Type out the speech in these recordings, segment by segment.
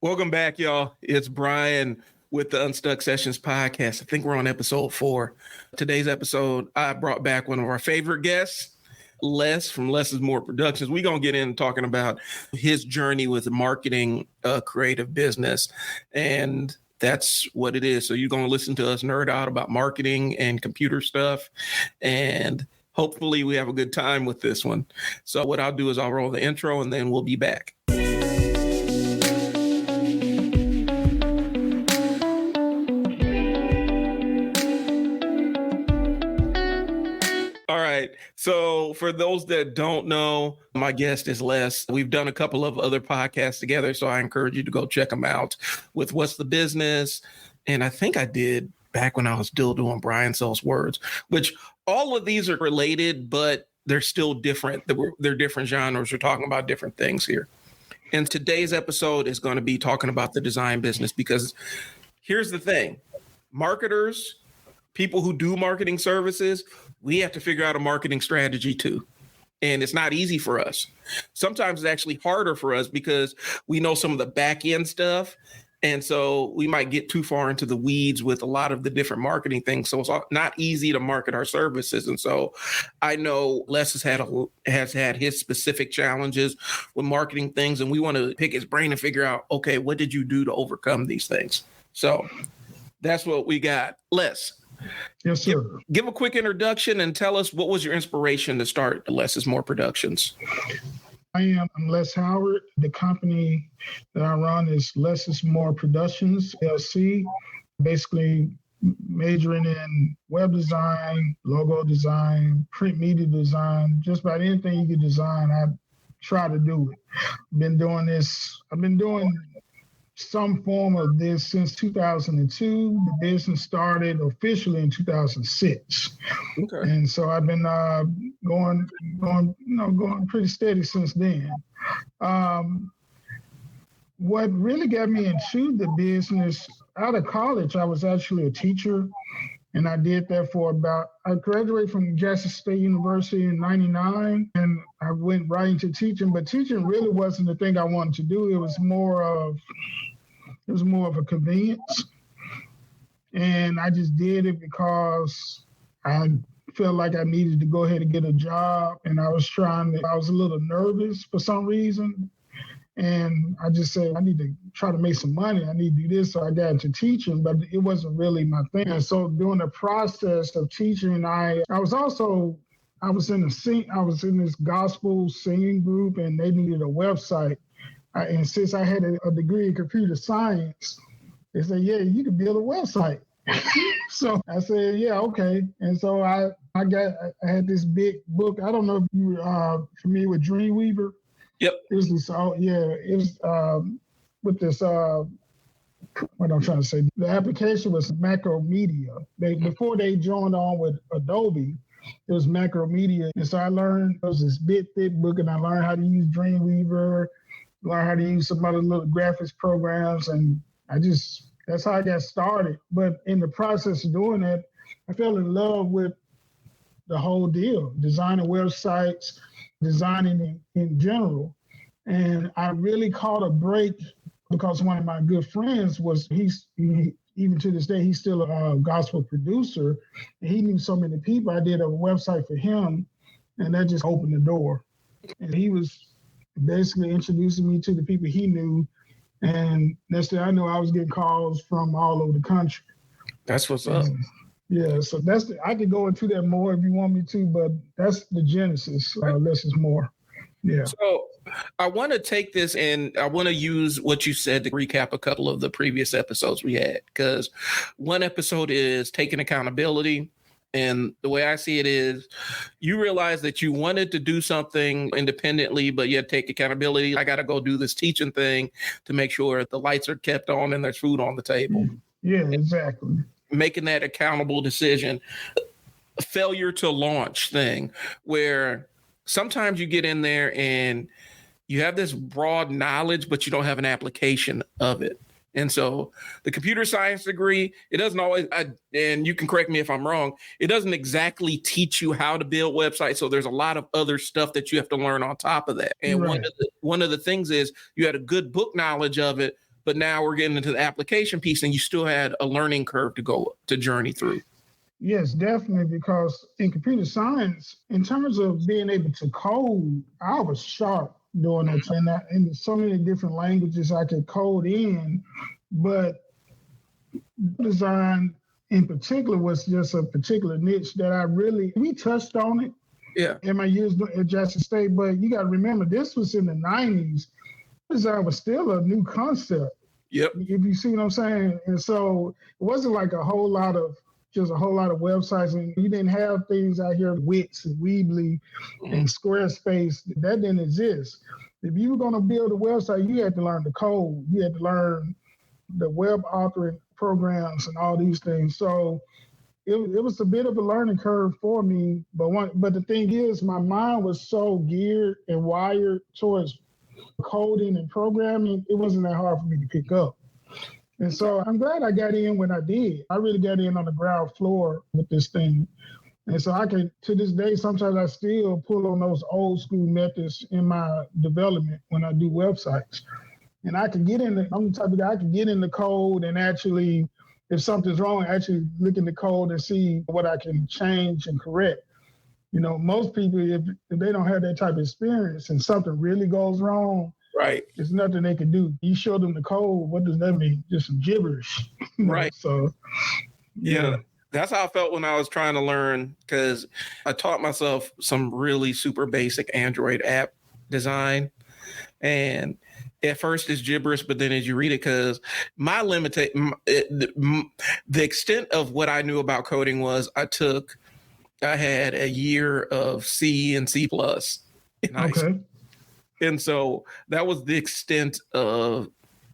Welcome back, y'all. It's Brian with the Unstuck Sessions podcast. I think we're on episode 4. Today's episode, I brought back one of our favorite guests, Les from Less is More Productions. We're going to get into talking about his journey with marketing a creative business. And that's what it is. So you're going to listen to us nerd out about marketing and computer stuff. And hopefully we have a good time with this one. So what I'll do is I'll roll the intro and then we'll be back. All right. So for those that don't know, my guest is Les. We've done a couple of other podcasts together, so I encourage you to go check them out with What's the Business. And I think I did back when I was still doing Brian Sells Words, which all of these are related, but they're still different. They're different genres. We're talking about different things here. And today's episode is going to be talking about the design business, because here's the thing. Marketers, people who do marketing services, we have to figure out a marketing strategy too. And it's not easy for us. Sometimes it's actually harder for us because we know some of the back end stuff. And so we might get too far into the weeds with a lot of the different marketing things. So it's not easy to market our services. And so I know Les has had his specific challenges with marketing things. And we want to pick his brain and figure out, okay, what did you do to overcome these things? So that's what we got. Les. Yes, sir. Give a quick introduction and tell us what was your inspiration to start Less is More Productions. I'm Les Howard. The company that I run is Less is More Productions, LLC. Basically majoring in web design, logo design, print media design, just about anything you could design, I try to do it. I've been doing some form of this since 2002. The business started officially in 2006. Okay. And so I've been going pretty steady since then. What really got me into the business, out of college, I was actually a teacher, and I did that I graduated from Jackson State University in 99, and I went right into teaching, but teaching really wasn't the thing I wanted to do. It was more of a convenience. And I just did it because I felt like I needed to go ahead and get a job. And I was a little nervous for some reason. And I just said, I need to try to make some money. I need to do this. So I got into teaching, but it wasn't really my thing. And so during the process of teaching, I was in this gospel singing group, and they needed a website. And since I had a degree in computer science, they said, yeah, you can build a website. So I said, yeah, okay. And so I had this big book. I don't know if you are familiar with Dreamweaver. Yep. It was with this, what I'm trying to say. The application was Macromedia. Before they joined on with Adobe, it was Macromedia. And so I learned, it was this big, thick book, and I learned how to use Dreamweaver, learn how to use some other little graphics programs, and that's how I got started. But in the process of doing that, I fell in love with the whole deal, designing websites, designing in general. And I really caught a break because one of my good friends even to this day, he's still a gospel producer, and he knew so many people. I did a website for him, and that just opened the door. And he was basically introducing me to the people he knew. And next thing I knew, I was getting calls from all over the country. That's what's up. Yeah, so I could go into that more if you want me to, but that's the genesis. Less is more. Yeah. So I want to take this and I want to use what you said to recap a couple of the previous episodes we had, because one episode is taking accountability. And the way I see it is, you realize that you wanted to do something independently, but you had to take accountability. I got to go do this teaching thing to make sure the lights are kept on and there's food on the table. Yeah, exactly. Making that accountable decision. A failure to launch thing, where sometimes you get in there and you have this broad knowledge, but you don't have an application of it. And so the computer science degree, it doesn't always, and you can correct me if I'm wrong, it doesn't exactly teach you how to build websites. So there's a lot of other stuff that you have to learn on top of that. And one of the things is you had a good book knowledge of it, but now we're getting into the application piece, and you still had a learning curve to journey through. Yes, definitely, because in computer science, in terms of being able to code, I was sharp doing that. And so many different languages I could code in, but design in particular was just a particular niche that we touched on it. Yeah. In my years at Jackson State, but you got to remember, this was in the 90s. Design was still a new concept. Yep. If you see what I'm saying. And so it wasn't like a whole lot of websites, and you didn't have things out here, Wix and Weebly and Squarespace. That didn't exist. If you were going to build a website, you had to learn the code. You had to learn the web authoring programs and all these things. So it was a bit of a learning curve for me. But the thing is, my mind was so geared and wired towards coding and programming, it wasn't that hard for me to pick up. And so I'm glad I got in when I did. I really got in on the ground floor with this thing. And so I can, to this day, sometimes I still pull on those old school methods in my development when I do websites. And I can get I'm the type of guy, I can get in the code and actually, if something's wrong, actually look in the code and see what I can change and correct. You know, most people, if they don't have that type of experience and something really goes wrong, right, there's nothing they can do. You show them the code, what does that mean? Just some gibberish. Right. So, yeah. That's how I felt when I was trying to learn, because I taught myself some really super basic Android app design. And at first it's gibberish, but then as you read it, because the extent of what I knew about coding was I had a year of C and C+ in high school. And so that was the extent of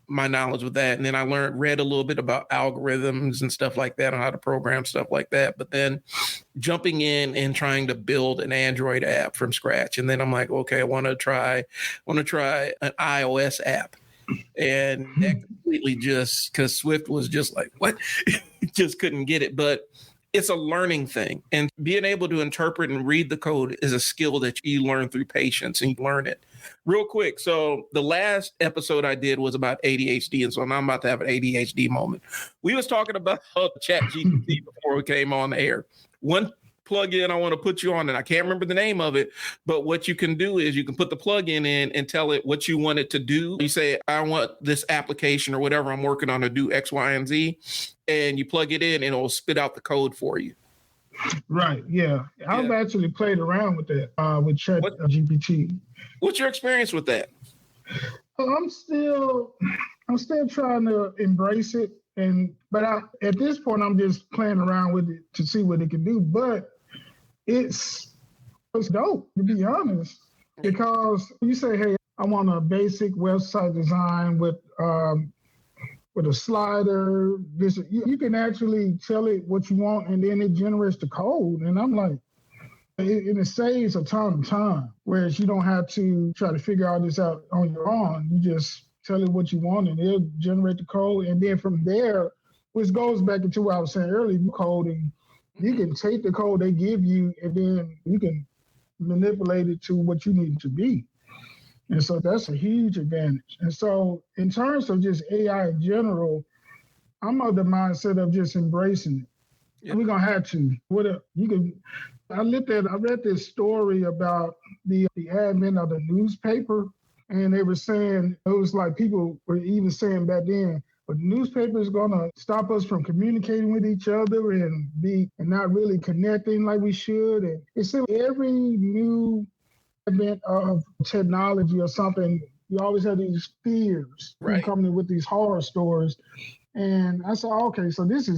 my knowledge with that. And then I read a little bit about algorithms and stuff like that, on how to program stuff like that. But then jumping in and trying to build an Android app from scratch. And then I'm like, okay, I want to try an iOS app. And that completely just, because Swift was just like, what? Just couldn't get it. But it's a learning thing, and being able to interpret and read the code is a skill that you learn through patience, and you learn it real quick. So the last episode I did was about ADHD, and so now I'm about to have an ADHD moment. We was talking about ChatGPT before we came on the air. One plugin I want to put you on, and I can't remember the name of it, but what you can do is you can put the plugin in and tell it what you want it to do. You say, I want this application or whatever I'm working on to do X, Y, and Z, and you plug it in and it'll spit out the code for you. Right. Yeah. I've actually played around with that with ChatGPT. What's your experience with that? I'm still trying to embrace it, but at this point I'm just playing around with it to see what it can do. But it's dope, to be honest, because you say, hey, I want a basic website design with a slider. You can actually tell it what you want, and then it generates the code. And I'm like, it saves a ton of time, whereas you don't have to try to figure all this out on your own. You just tell it what you want, and it'll generate the code. And then from there, which goes back into what I was saying earlier, coding, you can take the code they give you, and then you can manipulate it to what you need it to be. And so that's a huge advantage. And so in terms of just AI in general, I'm of the mindset of just embracing it. Yep. We're going to have to. I read this story about the advent of the newspaper, and they were saying, it was like people were even saying back then, but the newspaper is going to stop us from communicating with each other and not really connecting like we should. And it's every new advent of technology or something, you always have these fears coming with these horror stories. And I said, okay, so this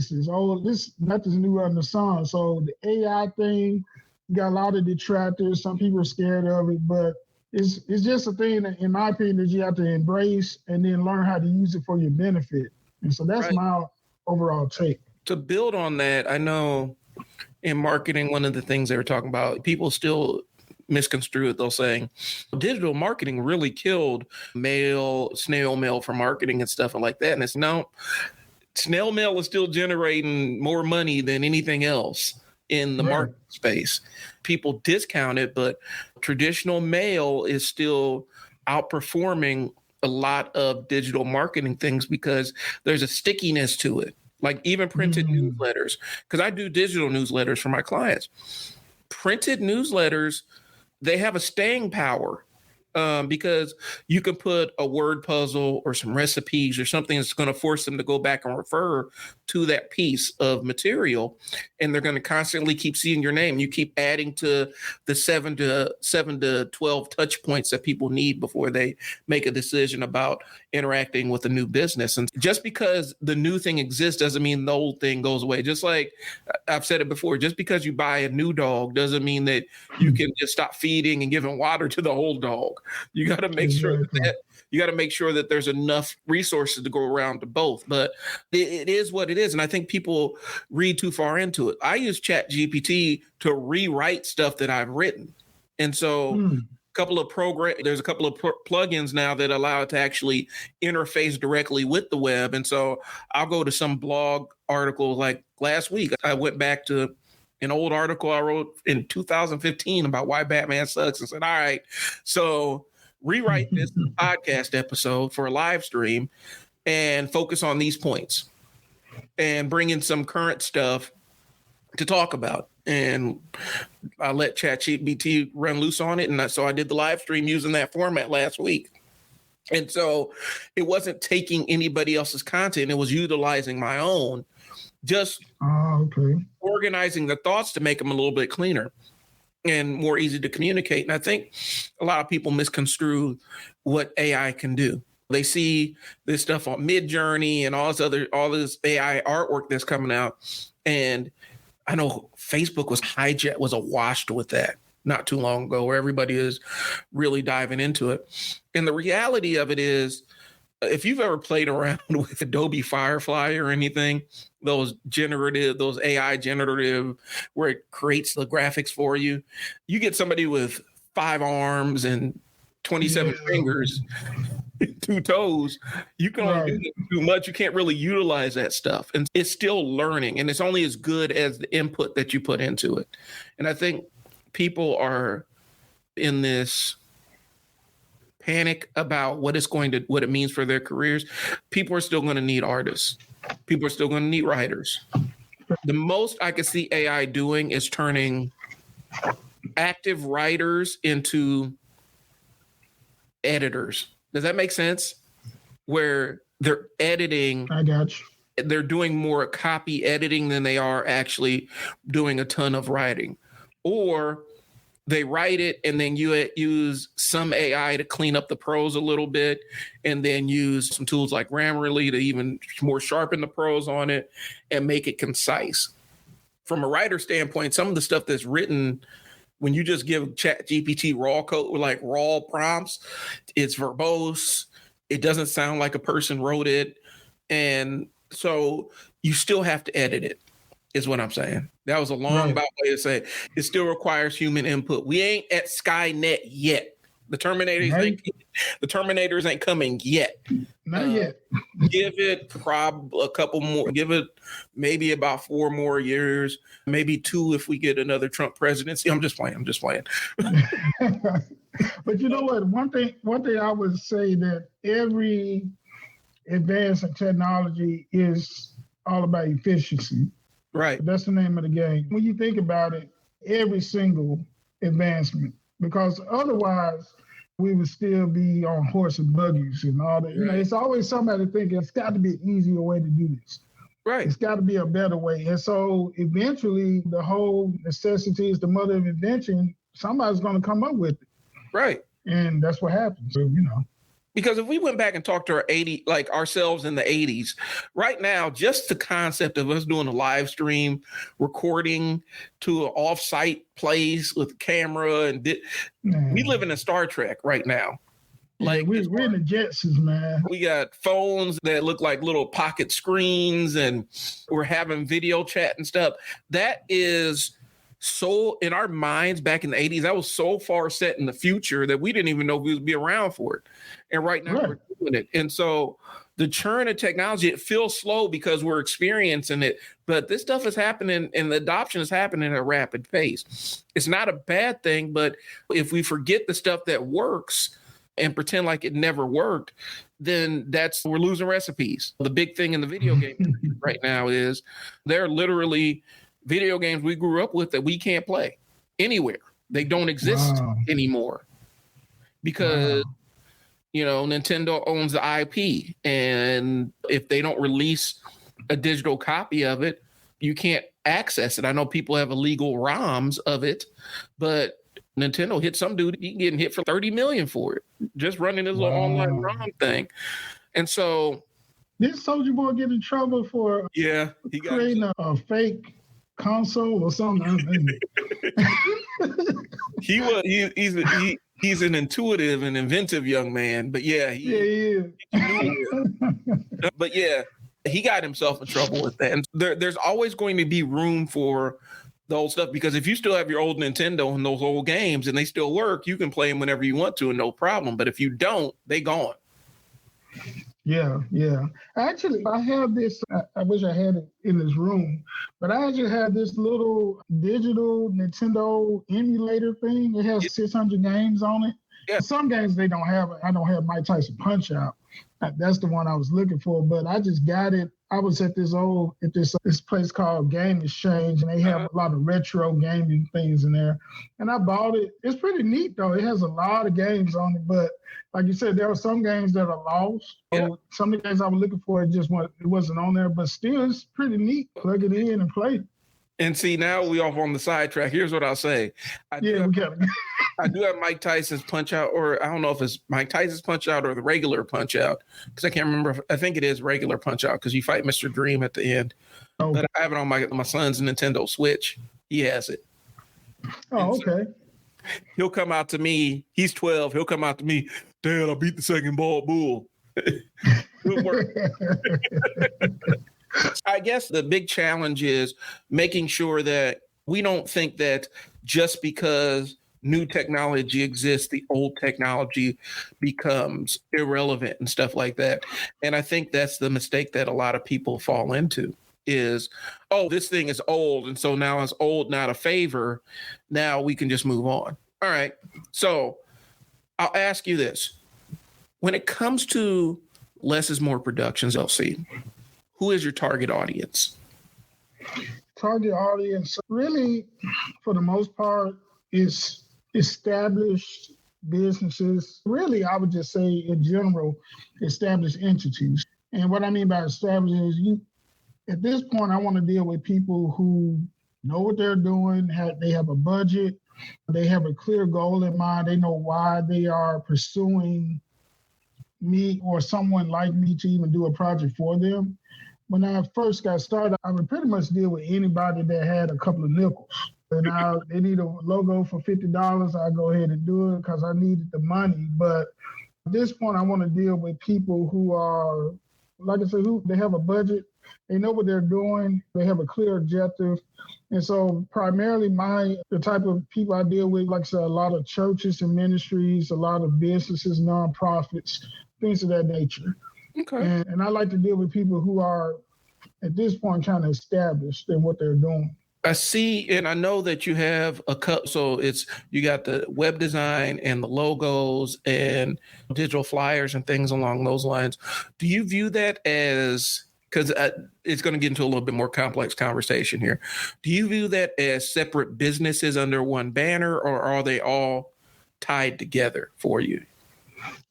nothing's new under the sun. So the AI thing got a lot of detractors. Some people are scared of it, but it's just a thing that, in my opinion, that you have to embrace and then learn how to use it for your benefit. And so that's my overall take. To build on that, I know in marketing, one of the things they were talking about, people still misconstrue it. They'll say digital marketing really killed snail mail for marketing and stuff like that. And it's no, snail mail is still generating more money than anything else in the market space. People discount it, but traditional mail is still outperforming a lot of digital marketing things because there's a stickiness to it. Like even printed newsletters, because I do digital newsletters for my clients. Printed newsletters, they have a staying power. Because you can put a word puzzle or some recipes or something that's going to force them to go back and refer to that piece of material, and they're going to constantly keep seeing your name. You keep adding to the 7 to 12 touch points that people need before they make a decision about interacting with a new business. And just because the new thing exists doesn't mean the old thing goes away. Just like I've said it before, just because you buy a new dog doesn't mean that you can just stop feeding and giving water to the old dog. You got to make sure that there's enough resources to go around to both. But it is what it is. And I think people read too far into it. I use ChatGPT to rewrite stuff that I've written. And so there's a couple of plugins now that allow it to actually interface directly with the web. And so I'll go to some blog article. Like last week, I went back to an old article I wrote in 2015 about why Batman sucks and said, all right, so rewrite this podcast episode for a live stream and focus on these points and bring in some current stuff to talk about. And I let ChatGPT run loose on it. And so I did the live stream using that format last week. And so it wasn't taking anybody else's content. It was utilizing my own, just organizing the thoughts to make them a little bit cleaner and more easy to communicate. And I think a lot of people misconstrue what AI can do. They see this stuff on Midjourney and all this AI artwork that's coming out. And I know Facebook was awash with that not too long ago, where everybody is really diving into it. And the reality of it is, if you've ever played around with Adobe Firefly or anything, those AI generative, where it creates the graphics for you, you get somebody with 5 arms and 27 fingers, 2 toes, you can only do too much. You can't really utilize that stuff. And it's still learning, and it's only as good as the input that you put into it. And I think people are in this panic about what it means for their careers. People are still going to need artists. People are still going to need writers. The most I could see AI doing is turning active writers into editors. Does that make sense? Where they're editing. I got you. They're doing more copy editing than they are actually doing a ton of writing. Or they write it and then you use some AI to clean up the prose a little bit, and then use some tools like Grammarly to even more sharpen the prose on it and make it concise. From a writer standpoint, some of the stuff that's written, when you just give ChatGPT raw code, like raw prompts, it's verbose. It doesn't sound like a person wrote it. And so you still have to edit it, is what I'm saying. That was a long way to say it still requires human input. We ain't at Skynet yet. The Terminators ain't coming yet. Not yet. Give it a couple more. Give it maybe about 4 more years, maybe 2 if we get another Trump presidency. I'm just playing. But you know what? One thing I would say that every advance in technology is all about efficiency. Right. That's the name of the game. When you think about it, every single advancement, because otherwise we would still be on horse and buggies and all that. Right. You know, it's always somebody thinking it's got to be an easier way to do this. Right. It's got to be a better way. And so eventually the whole necessity is the mother of invention. Somebody's going to come up with it. Right. And that's what happens. So, you know. Because if we went back and talked to ourselves in the 80s, right now, just the concept of us doing a live stream, recording to an off-site place with camera, and we live in a Star Trek right now. Like we're in the Jetsons, man. We got phones that look like little pocket screens, and we're having video chat and stuff. That is so in our minds back in the 80s, that was so far set in the future that we didn't even know we would be around for it. And right now we're doing it. And so the churn of technology, it feels slow because we're experiencing it, but this stuff is happening and the adoption is happening at a rapid pace. It's not a bad thing, but if we forget the stuff that works, and pretend like it never worked, then we're losing recipes. The big thing in the video game right now is there are literally video games we grew up with that we can't play anywhere. They don't exist anymore because Nintendo owns the IP, and if they don't release a digital copy of it, you can't access it. I know people have illegal ROMs of it, but Nintendo hit some dude, he getting hit for $30 million for it, just running his little online ROM thing. And so, did Soulja Boy get in trouble for he creating a fake console or something? He's an intuitive and inventive young man, but he is. But he got himself in trouble with that. And there's always going to be room for the old stuff, because if you still have your old Nintendo and those old games and they still work, you can play them whenever you want to and no problem. But if you don't, they gone. Yeah. Actually, I have this, I wish I had it in this room, but I actually have this little digital Nintendo emulator thing. It has 600 games on it. Yeah. Some games they don't have. I don't have Mike Tyson Punch-Out. That's the one I was looking for, but I just got it. I was at this place called Game Exchange, and they have a lot of retro gaming things in there. And I bought it. It's pretty neat, though. It has a lot of games on it, but like you said, there are some games that are lost. Yeah. So some of the games I was looking for, it wasn't on there, but still, it's pretty neat. Plug it in and play. And see, now we off on the sidetrack. Here's what I'll say. I do have Mike Tyson's Punch-Out, or I don't know if it's Mike Tyson's Punch-Out or the regular Punch-Out, because I can't remember. I think it is regular Punch-Out, because you fight Mr. Dream at the end. Oh. But I have it on my son's Nintendo Switch. He has it. Oh, okay. He'll come out to me. He's 12. He'll come out to me. Dad, I beat the second bald bull. Good work. I guess the big challenge is making sure that we don't think that just because new technology exists, the old technology becomes irrelevant and stuff like that. And I think that's the mistake that a lot of people fall into is, this thing is old. And so now it's old, not a favor. Now we can just move on. All right. So I'll ask you this. When it comes to Less is More Productions, LC, who is your target audience? Target audience, really, for the most part, is established businesses. Really, I would just say, in general, established entities. And what I mean by established is, at this point, I want to deal with people who know what they're doing, they have a budget, they have a clear goal in mind, they know why they are pursuing me or someone like me to even do a project for them. When I first got started, I would pretty much deal with anybody that had a couple of nickels. And now they need a logo for $50. I go ahead and do it because I needed the money. But at this point, I want to deal with people who are, like I said, they have a budget. They know what they're doing. They have a clear objective. And so primarily the type of people I deal with, like I said, a lot of churches and ministries, a lot of businesses, nonprofits, things of that nature. Okay. And I like to deal with people who are, at this point, kind of established in what they're doing. I see, and I know that you have so you got the web design and the logos and digital flyers and things along those lines. Do you view that as, because it's going to get into a little bit more complex conversation here. Do you view that as separate businesses under one banner, or are they all tied together for you?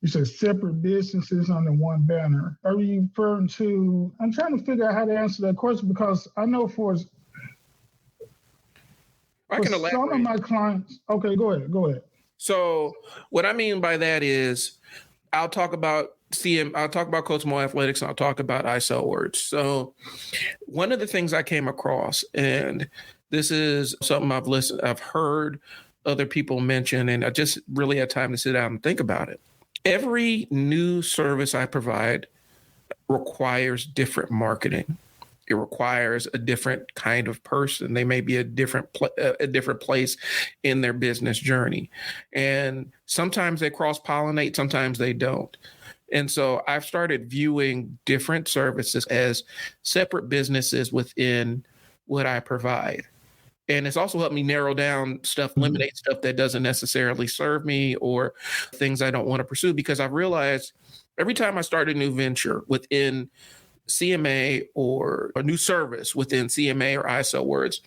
You said separate businesses under one banner. Are you referring to, I'm trying to figure out how to answer that question, because I know for some of my clients. Okay, go ahead. So what I mean by that is I'll talk about Coach Mo Athletics, and I'll talk about I Sell Words. So one of the things I came across, and this is something I've heard other people mention, and I just really had time to sit down and think about it. Every new service I provide requires different marketing. It requires a different kind of person. They may be a different place in their business journey. And sometimes they cross-pollinate, sometimes they don't. And so I've started viewing different services as separate businesses within what I provide. And it's also helped me narrow down stuff, eliminate stuff that doesn't necessarily serve me or things I don't want to pursue, because I've realized every time I start a new venture within CMA or a new service within CMA or ISO words,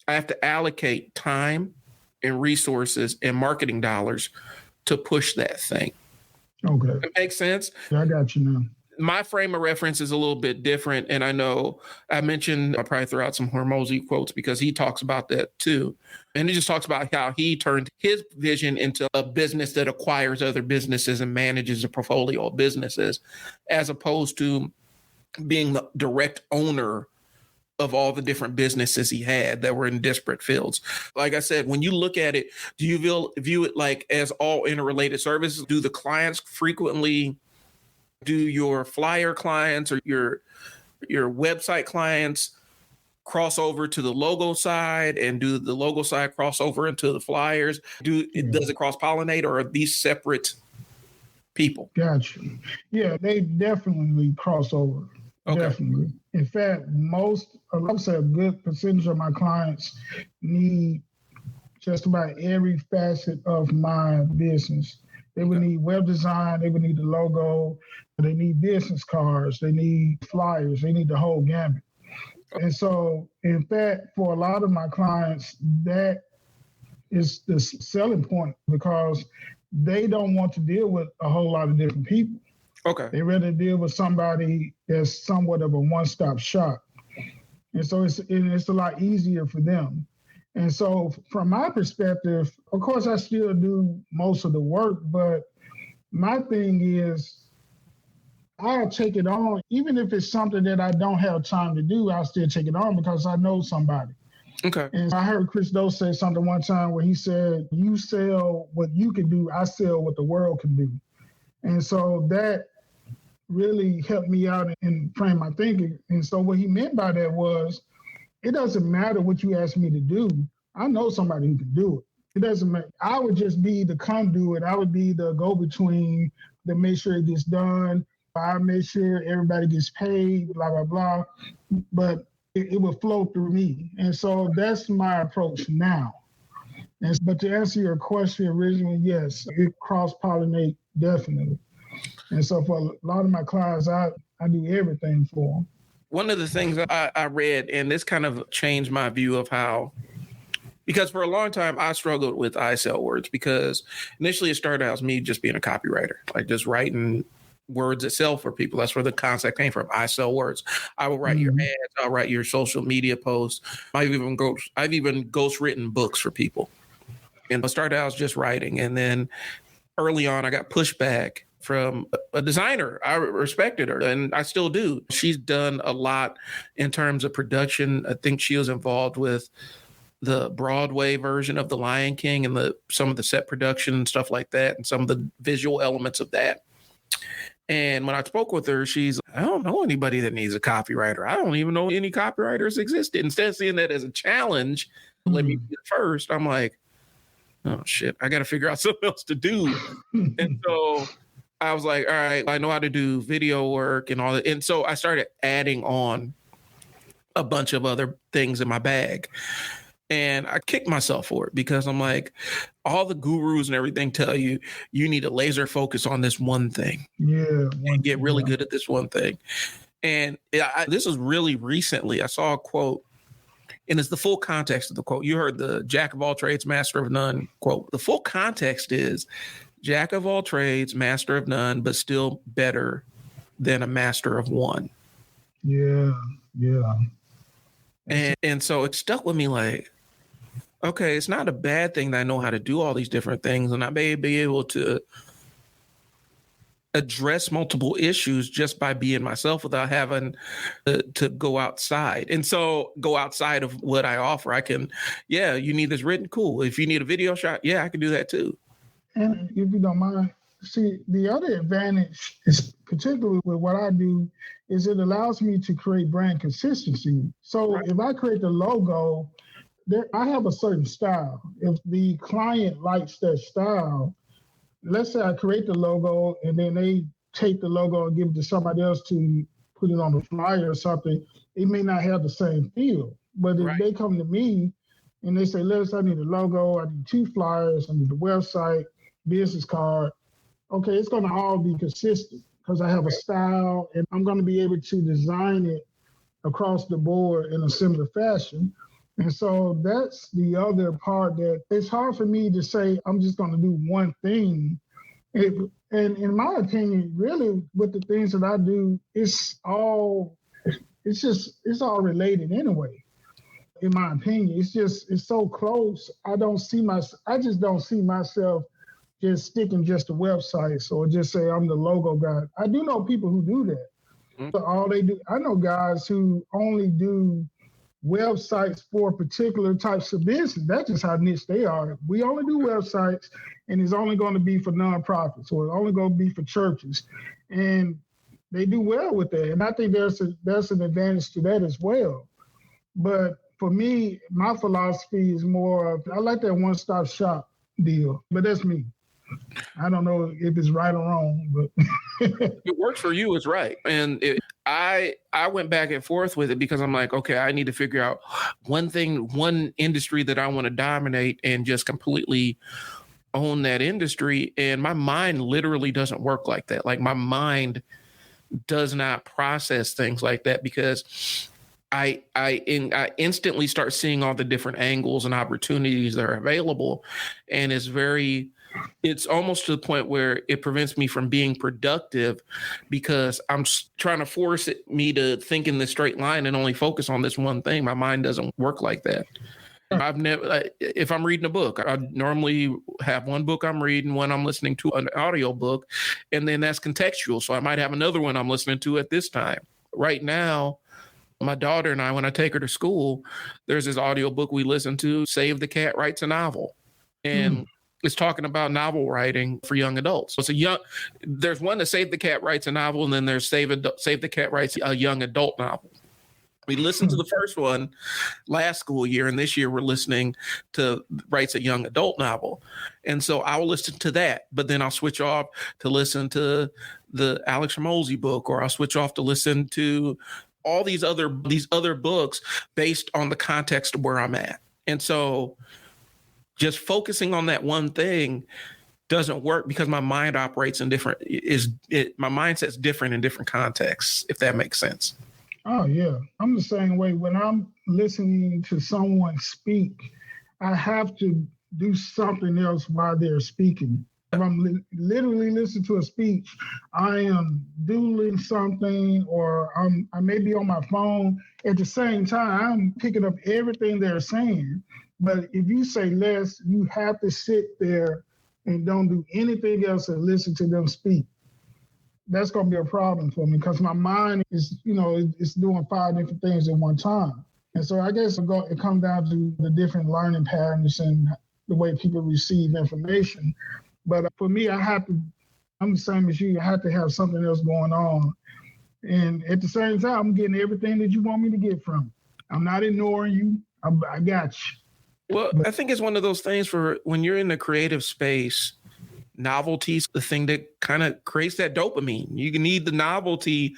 I have to allocate time and resources and marketing dollars to push that thing. Okay. That makes sense? Yeah, I got you now. My frame of reference is a little bit different. And I know I mentioned, I'll probably throw out some Hormozy quotes because he talks about that too. And he just talks about how he turned his vision into a business that acquires other businesses and manages a portfolio of businesses, as opposed to being the direct owner of all the different businesses he had that were in disparate fields. Like I said, when you look at it, do you view it like as all interrelated services? Do the clients frequently, do your flyer clients or your website clients cross over to the logo side, and do the logo side cross over into the flyers? Does it cross-pollinate, or are these separate people? Gotcha. Yeah, they definitely cross over. Okay. Definitely. In fact, I would say a good percentage of my clients need just about every facet of my business. They would need web design, they would need the logo, they need business cards, they need flyers, they need the whole gamut. And so, in fact, for a lot of my clients, that is the selling point, because they don't want to deal with a whole lot of different people. Okay. They rather deal with somebody that's somewhat of a one-stop shop. And so it's a lot easier for them. And so from my perspective, of course, I still do most of the work, but my thing is I'll take it on. Even if it's something that I don't have time to do, I'll still take it on because I know somebody. Okay. And I heard Chris Do say something one time where he said, you sell what you can do, I sell what the world can do. And so that really helped me out and frame my thinking. And so what he meant by that was, it doesn't matter what you ask me to do. I know somebody who can do it. It doesn't matter. I would just be the conduit. I would be the go-between that make sure it gets done. I make sure everybody gets paid, blah, blah, blah. But it would flow through me. And so that's my approach now. But to answer your question originally, yes, it cross-pollinate definitely. And so for a lot of my clients, I do everything for them. One of the things I read, and this kind of changed my view of how, because for a long time I struggled with I sell words, because initially it started out as me just being a copywriter, like just writing words itself for people. That's where the concept came from. I sell words. I will write your ads. I'll write your social media posts. I've even ghost written books for people. And I started out as just writing. And then early on, I got pushback from a designer. I respected her, and I still do. She's done a lot in terms of production. I think she was involved with the Broadway version of The Lion King and some of the set production and stuff like that, and some of the visual elements of that. And when I spoke with her, she's, I don't know anybody that needs a copywriter. I don't even know any copywriters existed. Instead of seeing that as a challenge, let me be the first, I'm like, oh shit, I got to figure out something else to do. And so I was like, all right, I know how to do video work and all that. And so I started adding on a bunch of other things in my bag. And I kicked myself for it, because I'm like, all the gurus and everything tell you, you need to laser focus on this one thing. Yeah. And get really good at this one thing. And this was really recently. I saw a quote, and it's the full context of the quote. You heard the jack of all trades, master of none quote. The full context is jack of all trades, master of none, but still better than a master of one. Yeah. Yeah. And so it stuck with me like, okay, it's not a bad thing that I know how to do all these different things, and I may be able to address multiple issues just by being myself without having to go outside. And so go outside of what I offer. I can, you need this written, cool. If you need a video shot, I can do that too. And if you don't mind, see, the other advantage is, particularly with what I do, is it allows me to create brand consistency. So if I create the logo, I have a certain style. If the client likes that style, let's say I create the logo and then they take the logo and give it to somebody else to put it on the flyer or something, it may not have the same feel. But if they come to me, and they say, Les, I need a logo, I need 2 flyers, I need a website, business card. Okay, it's going to all be consistent because I have a style and I'm going to be able to design it across the board in a similar fashion. And so that's the other part that it's hard for me to say I'm just going to do one thing. And in my opinion, really with the things that I do, it's all related anyway. In my opinion, it's so close. I just don't see myself just sticking just to websites or just say I'm the logo guy. I do know people who do that. So all they do, I know guys who only do websites for particular types of business. That's just how niche they are. We only do websites, and it's only going to be for nonprofits, or it's only going to be for churches, and they do well with that. And I think there's an advantage to that as well. But for me, my philosophy is more of, I like that one-stop shop deal, but that's me. I don't know if it's right or wrong, but it works for you. It's right. And I went back and forth with it because I'm like, okay, I need to figure out one industry that I want to dominate and just completely own that industry. And my mind literally doesn't work like that. Like my mind does not process things like that because I instantly start seeing all the different angles and opportunities that are available. And it's almost to the point where it prevents me from being productive because I'm trying to force me to think in this straight line and only focus on this one thing. My mind doesn't work like that. If I'm reading a book, I normally have one book I'm reading, one I'm listening to, an audio book, and then that's contextual. So I might have another one I'm listening to at this time. Right now, my daughter and I, when I take her to school, there's this audio book we listen to, Save the Cat Writes a Novel. And it's talking about novel writing for young adults. So there's one that Save the Cat Writes a Novel, and then there's Save the Cat Writes a Young Adult Novel. We listened to the first one last school year, and this year we're listening to Writes a Young Adult Novel. And so I will listen to that, but then I'll switch off to listen to the Alex Hormozy book, or I'll switch off to listen to all these other books based on the context of where I'm at. And so just focusing on that one thing doesn't work because my mind operates in my mindset's different in different contexts, if that makes sense. Oh, yeah. I'm the same way. When I'm listening to someone speak, I have to do something else while they're speaking. If I'm literally listening to a speech, I am doodling something, or I may be on my phone. At the same time, I'm picking up everything they're saying. But if you say less, you have to sit there and don't do anything else and listen to them speak. That's going to be a problem for me because my mind is, it's doing 5 different things at one time. And so I guess it comes down to the different learning patterns and the way people receive information. But for me, I'm the same as you. I have to have something else going on. And at the same time, I'm getting everything that you want me to get from you. I'm not ignoring you. I got you. Well, I think it's one of those things for when you're in the creative space, novelty's the thing that kind of creates that dopamine. You need the novelty,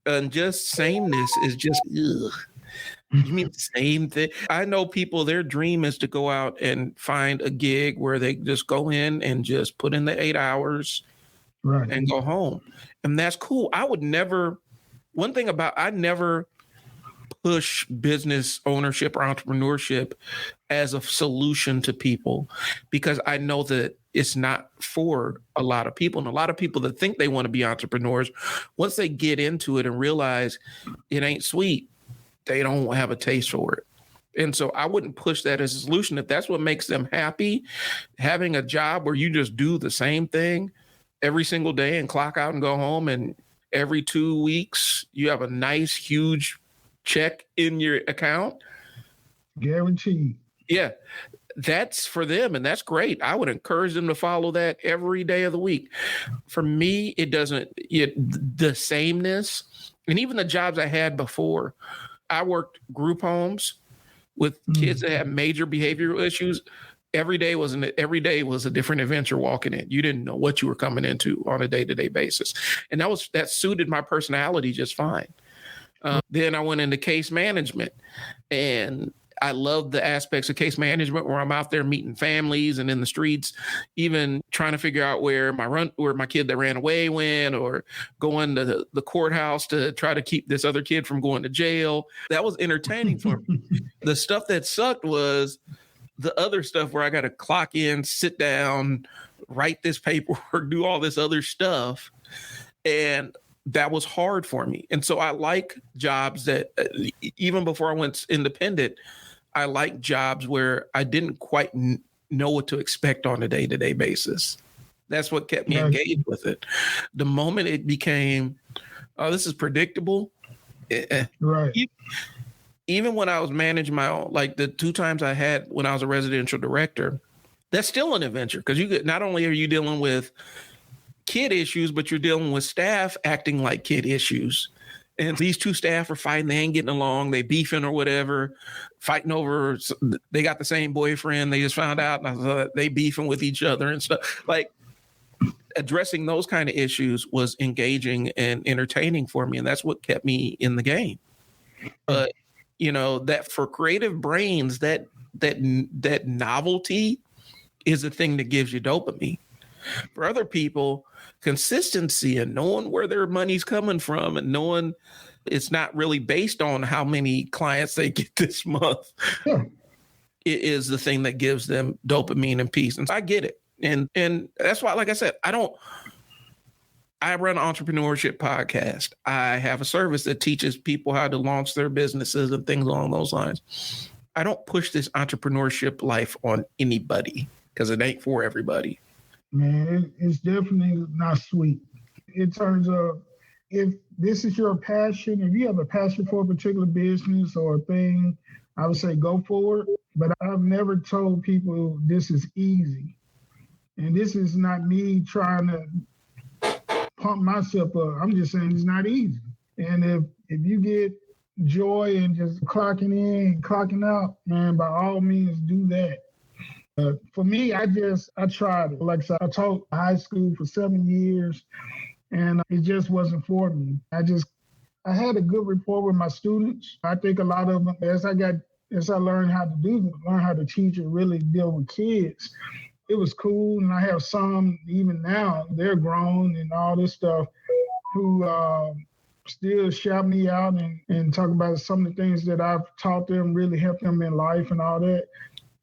and just sameness is just, ugh. You mean the same thing? I know people, their dream is to go out and find a gig where they just go in and just put in the 8 hours and go home. And that's cool. I never push business ownership or entrepreneurship as a solution to people because I know that it's not for a lot of people. And a lot of people that think they want to be entrepreneurs, once they get into it and realize it ain't sweet, they don't have a taste for it. And so I wouldn't push that as a solution. If that's what makes them happy, having a job where you just do the same thing every single day and clock out and go home, and every 2 weeks you have a nice, huge check in your account. Guaranteed. Yeah, that's for them, and that's great. I would encourage them to follow that every day of the week. For me, it doesn't, the sameness, and even the jobs I had before, I worked group homes with kids that had major behavioral issues. Every day was a different adventure walking in. You didn't know what you were coming into on a day-to-day basis. And that suited my personality just fine. Then I went into case management, and I love the aspects of case management where I'm out there meeting families and in the streets, even trying to figure out where my kid that ran away went, or going to the courthouse to try to keep this other kid from going to jail. That was entertaining for me. The stuff that sucked was the other stuff where I got to clock in, sit down, write this paperwork, do all this other stuff. And that was hard for me. And so I like jobs that, even before I went independent, I like jobs where I didn't quite know what to expect on a day-to-day basis. That's what kept me engaged with it. The moment it became, oh, this is predictable. Right. Even when I was managing my own, like the 2 times I had when I was a residential director, that's still an adventure, because not only are you dealing with kid issues, but you're dealing with staff acting like kid issues. And these 2 staff are fighting. They ain't getting along. They beefing or whatever, fighting over. They got the same boyfriend. They just found out, and they beefing with each other and stuff. Like, addressing those kind of issues was engaging and entertaining for me. And that's what kept me in the game. But, that for creative brains, that novelty is the thing that gives you dopamine. For other people, consistency and knowing where their money's coming from and knowing it's not really based on how many clients they get this month, it is the thing that gives them dopamine and peace. And I get it. And that's why, like I said, I run an entrepreneurship podcast. I have a service that teaches people how to launch their businesses and things along those lines. I don't push this entrepreneurship life on anybody, because it ain't for everybody. Man, it's definitely not sweet. In terms of, if this is your passion, if you have a passion for a particular business or a thing, I would say go for it. But I've never told people this is easy. And this is not me trying to pump myself up. I'm just saying it's not easy. And if you get joy in just clocking in and clocking out, man, by all means do that. For me, I tried it. Like I said, I taught high school for 7 years, and it just wasn't for me. I had a good rapport with my students. I think a lot of them, as I learned how to teach and really deal with kids, it was cool. And I have some, even now, they're grown and all this stuff, who still shout me out and talk about some of the things that I've taught them, really helped them in life and all that.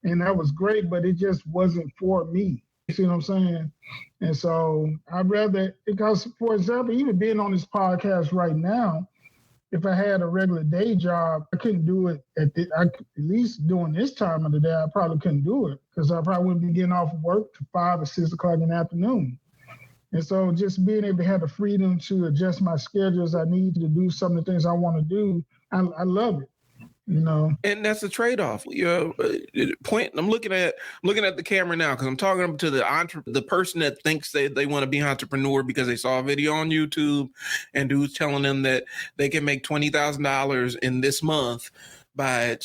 And that was great, but it just wasn't for me. You see what I'm saying? And so I'd rather, because, for example, even being on this podcast right now, if I had a regular day job, I couldn't do it at least during this time of the day. I probably couldn't do it, because I probably wouldn't be getting off of work to 5 or 6 o'clock in the afternoon. And so just being able to have the freedom to adjust my schedule as I need to do some of the things I want to do, I love it. And that's a trade-off. Point. I'm looking at the camera now, because I'm talking to the person that thinks they want to be an entrepreneur because they saw a video on YouTube and dude's telling them that they can make $20,000 in this month by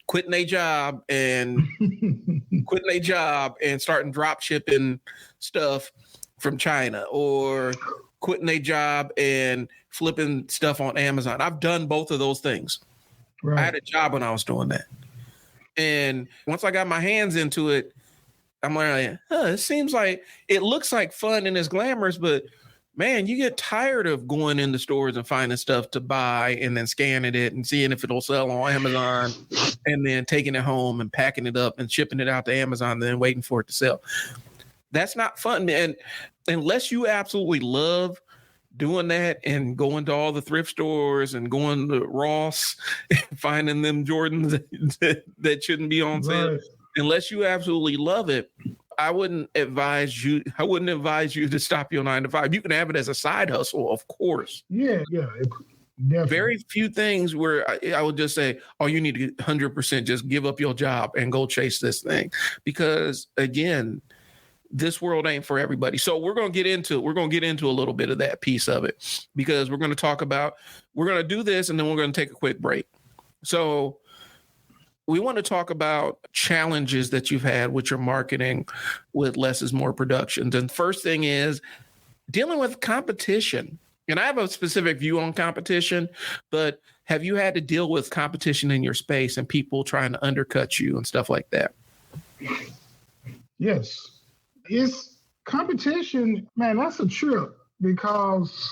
quitting a job and starting drop shipping stuff from China, or quitting a job and flipping stuff on Amazon. I've done both of those things. Right. I had a job when I was doing that. And once I got my hands into it, I'm like, it looks like fun and it's glamorous, but man, you get tired of going into stores and finding stuff to buy and then scanning it and seeing if it'll sell on Amazon and then taking it home and packing it up and shipping it out to Amazon and then waiting for it to sell. That's not fun, man. Unless you absolutely love doing that and going to all the thrift stores and going to Ross and finding them Jordans that shouldn't be on sale. Right. Unless you absolutely love it, I wouldn't advise you to stop your 9 to 5. You can have it as a side hustle, of course. Yeah. Definitely. Very few things where I would just say, oh, you need to 100% just give up your job and go chase this thing. Because again, this world ain't for everybody. So we're going to get into a little bit of that piece of it, because we're going to do this and then we're going to take a quick break. So we want to talk about challenges that you've had with your marketing with Less is More Productions. And first thing is dealing with competition. And I have a specific view on competition, but have you had to deal with competition in your space and people trying to undercut you and stuff like that? Yes. It's competition, man, that's a trip because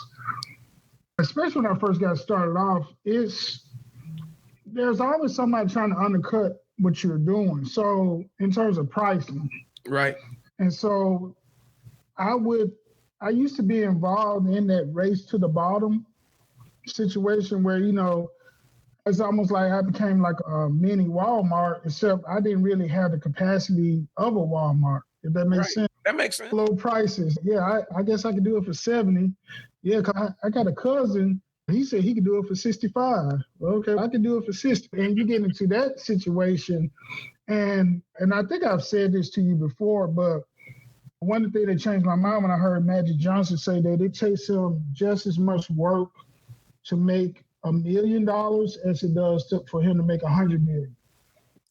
especially when I first got started off, there's always somebody trying to undercut what you're doing. So in terms of pricing. Right. And so I used to be involved in that race to the bottom situation where, it's almost like I became like a mini Walmart, except I didn't really have the capacity of a Walmart, if that makes sense. That makes sense. Low prices. Yeah, I guess I could do it for 70. Yeah, 'cause I got a cousin. He said he could do it for 65. Well, okay, I could do it for 60. And you get into that situation. And I think I've said this to you before, but one thing that changed my mind when I heard Magic Johnson say that it takes him just as much work to make $1 million as it does for him to make 100 million.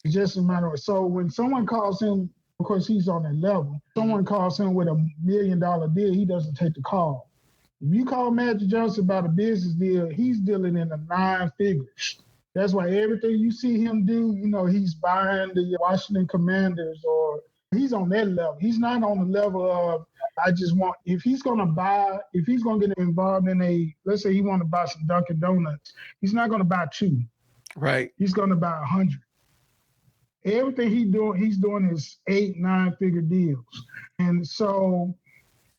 It's just a matter of, so when someone calls him, of course he's on that level, someone calls him with $1 million deal, he doesn't take the call. If you call Magic Johnson about a business deal, he's dealing in the 9 figures. That's why everything you see him do, he's buying the Washington Commanders, or he's on that level. He's not on the level of, if he's going to get involved in let's say he want to buy some Dunkin' Donuts, he's not going to buy 2. Right. He's going to buy 100. Everything he's doing is 8, 9-figure deals. And so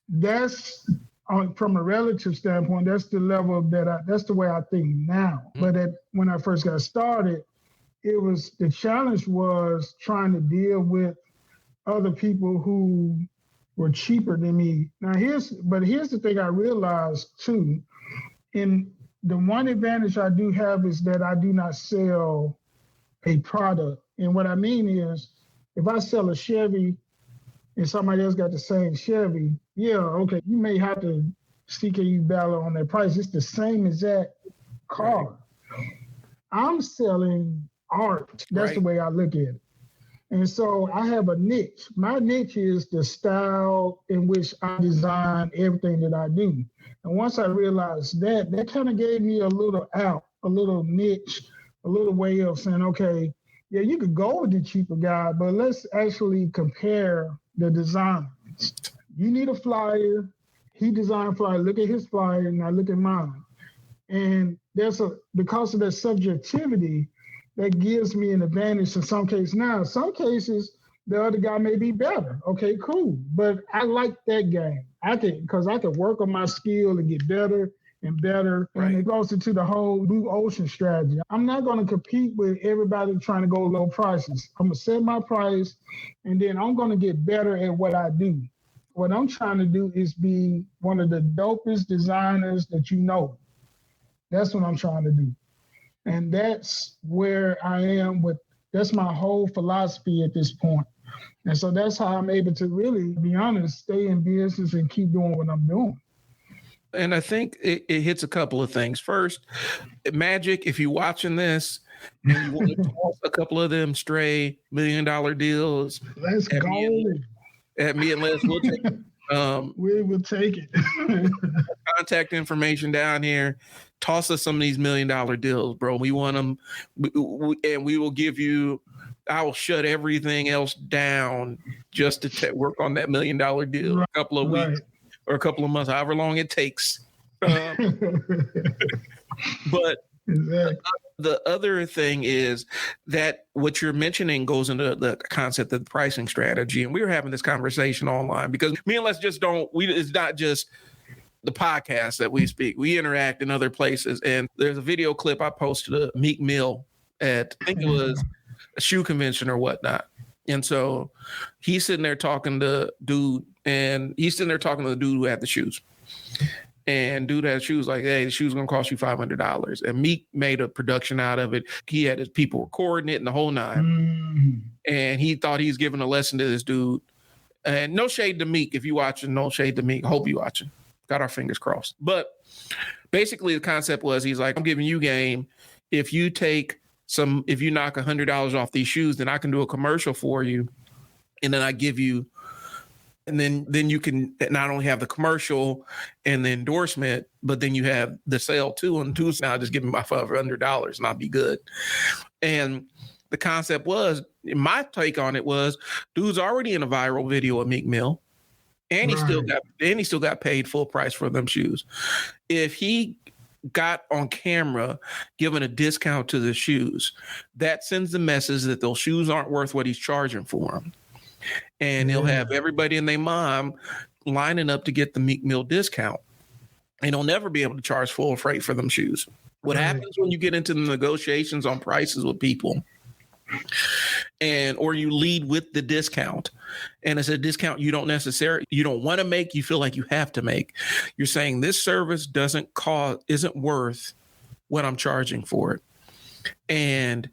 that's, from a relative standpoint, that's the level that's the way I think now. Mm-hmm. But when I first got started, the challenge was trying to deal with other people who were cheaper than me. Now here's the thing I realized too. In the one advantage I do have is that I do not sell a product. And what I mean is, if I sell a Chevy and somebody else got the same Chevy, yeah, okay, you may have to CKU battle on that price. It's the same exact car. Right. I'm selling art. That's the way I look at it. And so I have a niche. My niche is the style in which I design everything that I do. And once I realized that kind of gave me a little out, a little niche, a little way of saying, okay, yeah, you could go with the cheaper guy, but let's actually compare the designs. You need a flyer. He designed a flyer. Look at his flyer, and I look at mine. And because of that subjectivity, that gives me an advantage in some cases. Now, in some cases, the other guy may be better. Okay, cool. But I like that game. Because I can work on my skill and get better and better. Right. And it goes into the whole blue ocean strategy. I'm not going to compete with everybody trying to go low prices. I'm going to set my price, and then I'm going to get better at what I do. What I'm trying to do is be one of the dopest designers that you know. That's what I'm trying to do. And that's where I am that's my whole philosophy at this point. And so that's how I'm able to really, be honest, stay in business and keep doing what I'm doing. And I think it hits a couple of things. First, Magic, if you're watching this and you want to toss a couple of them stray $1 million deals, let's go. At me and Les, we'll take it. We will take it. Contact information down here. Toss us some of these $1 million deals, bro. We want them, and we will give you. I will shut everything else down just to work on that $1 million deal. A couple of weeks or a couple of months, however long it takes. But exactly. The other thing is that what you're mentioning goes into the concept of the pricing strategy. And we were having this conversation online because me and Les it's not just the podcast that we speak. We interact in other places. And there's a video clip I posted of Meek Mill at, I think it was a shoe convention or whatnot. And so he's sitting there talking to dude, and he's sitting there talking to the dude who had the shoes. And dude had shoes like, hey, the shoe's going to cost you $500. And Meek made a production out of it. He had his people recording it and the whole nine. Mm-hmm. And he thought he was giving a lesson to this dude. And no shade to Meek. If you watching, no shade to Meek. Hope you watching. Got our fingers crossed. But basically the concept was, he's like, I'm giving you game. If you knock $100 off these shoes, then I can do a commercial for you. And then I give you And then you can not only have the commercial and the endorsement, but then you have the sale too. And two's now just give me my $500 and I'll be good. And the concept was, my take on it was, dude's already in a viral video of Meek Mill, and he still got paid full price for them shoes. If he got on camera giving a discount to the shoes, that sends the message that those shoes aren't worth what he's charging for them. And he'll have everybody and their mom lining up to get the Meek Mill discount. And he'll never be able to charge full freight for them shoes. What happens when you get into the negotiations on prices with people, or you lead with the discount, and it's a discount you don't want to make, you feel like you have to make. You're saying this service isn't worth what I'm charging for it. And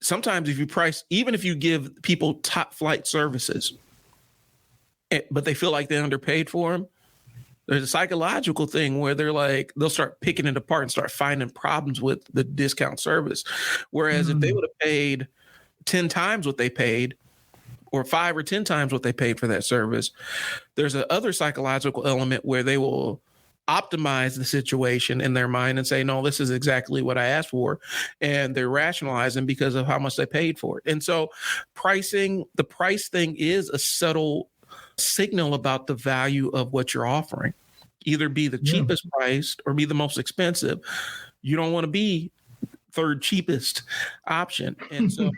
sometimes if you price, even if you give people top flight services, but they feel like they're underpaid for them, there's a psychological thing where they'll start picking it apart and start finding problems with the discount service. Whereas if they would have paid 10 times what they paid, or 5 or 10 times what they paid for that service, there's a other psychological element where they will optimize the situation in their mind and say, no, this is exactly what I asked for. And they're rationalizing because of how much they paid for it. And so the price thing is a subtle signal about the value of what you're offering. Either be the cheapest priced or be the most expensive. You don't want to be third cheapest option. And so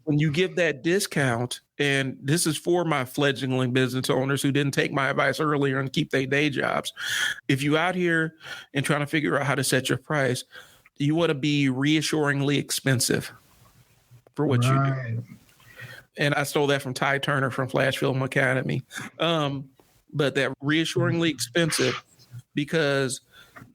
when you give that discount, and this is for my fledgling business owners who didn't take my advice earlier and keep their day jobs. If you out here and trying to figure out how to set your price, you want to be reassuringly expensive for what you do. And I stole that from Ty Turner from Flash Film Academy. But that reassuringly expensive, because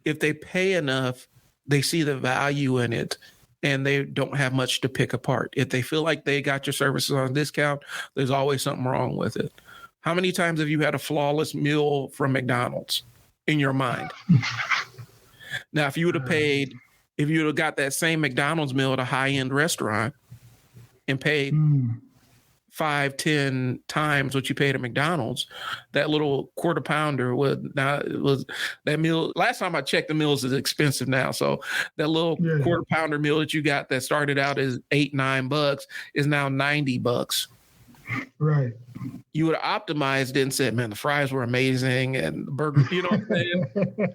if they pay enough, they see the value in it and they don't have much to pick apart. If they feel like they got your services on discount, there's always something wrong with it. How many times have you had a flawless meal from McDonald's in your mind? Now, if you would have got that same McDonald's meal at a high-end restaurant and paid 5-10 times what you paid at McDonald's, that little quarter pounder was that meal. Last time I checked, the meals is expensive now. So that little quarter pounder meal that you got that started out as $8-9 is now $90. Right. You would have optimized it and said, man, the fries were amazing and the burger, you know what I'm saying?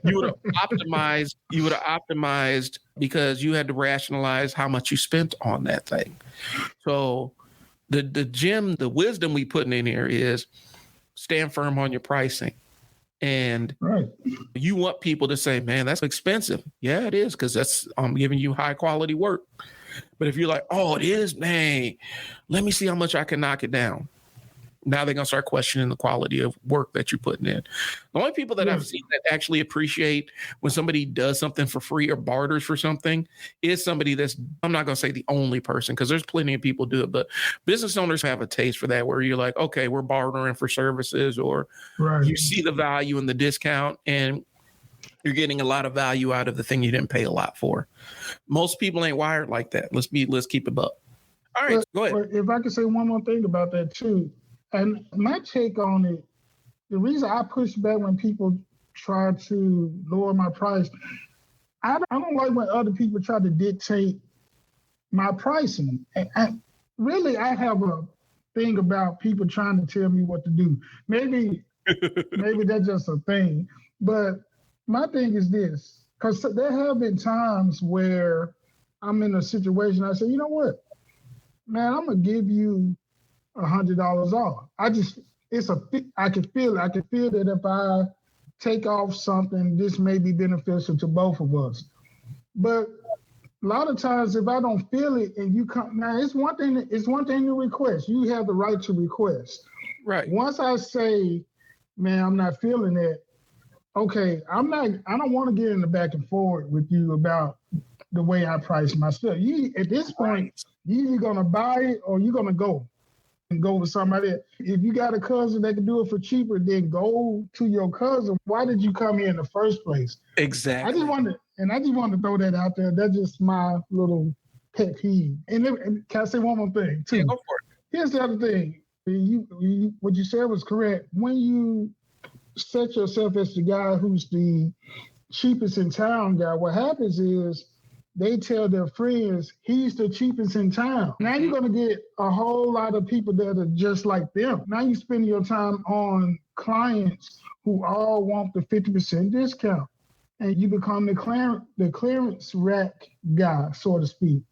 You would have optimized because you had to rationalize how much you spent on that thing. So the wisdom we putting in here is stand firm on your pricing. And you want people to say, man, that's expensive. Yeah, it is, because I'm giving you high quality work. But if you're like, oh, it is, man, let me see how much I can knock it down. Now they're going to start questioning the quality of work that you're putting in. The only people that I've seen that actually appreciate when somebody does something for free or barters for something is somebody I'm not going to say the only person, because there's plenty of people do it, but business owners have a taste for that, where you're like, okay, we're bartering for services, or you see the value in the discount and you're getting a lot of value out of the thing you didn't pay a lot for. Most people ain't wired like that. Let's keep it up. All right, go ahead. If I could say one more thing about that too. And my take on it, the reason I push back when people try to lower my price, I don't like when other people try to dictate my pricing. I have a thing about people trying to tell me what to do. Maybe that's just a thing. But my thing is this, because there have been times where I'm in a situation, I say, you know what, man, I'm going to give you $100 off. I can feel it. I can feel that if I take off something, this may be beneficial to both of us. But a lot of times, if I don't feel it, and you come, now it's one thing to request. You have the right to request. Right. Once I say, man, I'm not feeling it. Okay, I don't want to get in the back and forth with you about the way I price my stuff. At this point, you're either gonna buy it or you're gonna go with somebody. If you got a cousin that can do it for cheaper, then go to your cousin. Why did you come here in the first place? Exactly. I just wanted to throw that out there. That's just my little pet peeve. And can I say one more thing too? Yeah, go for it. Here's the other thing. What you said was correct. When you set yourself as the guy who's the cheapest in town guy, what happens is they tell their friends he's the cheapest in town. Now you're going to get a whole lot of people that are just like them. Now you spend your time on clients who all want the 50% discount, and you become the clearance rack guy, so to speak.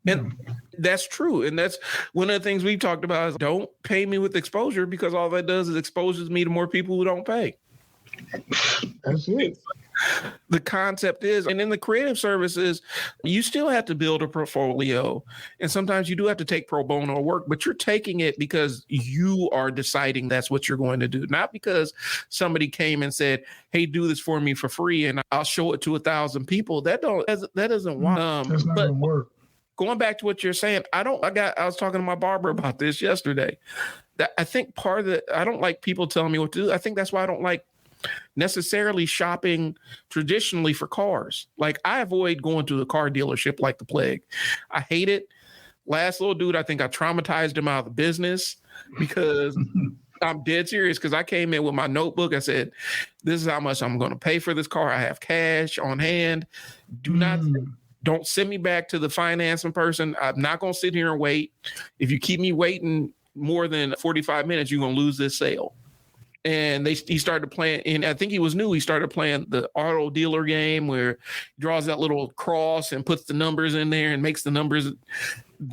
And that's true. And that's one of the things we've talked about is don't pay me with exposure, because all that does is exposes me to more people who don't pay. That's it. The concept is, and in the creative services, you still have to build a portfolio. And sometimes you do have to take pro bono work, but you're taking it because you are deciding that's what you're going to do. Not because somebody came and said, hey, do this for me for free and I'll show it to 1,000 people. That doesn't That's not going to work. Going back to what you're saying, I was talking to my barber about this yesterday. That I think part of it, I don't like people telling me what to do. I think that's why I don't like necessarily shopping traditionally for cars. Like, I avoid going to the car dealership like the plague. I hate it. Last little dude, I think I traumatized him out of the business, because I'm dead serious, because I came in with my notebook. I said, this is how much I'm going to pay for this car. I have cash on hand. Don't send me back to the financing person. I'm not going to sit here and wait. If you keep me waiting more than 45 minutes, you're going to lose this sale. And he started playing, and I think he was new. He started playing the auto dealer game where he draws that little cross and puts the numbers in there and makes the numbers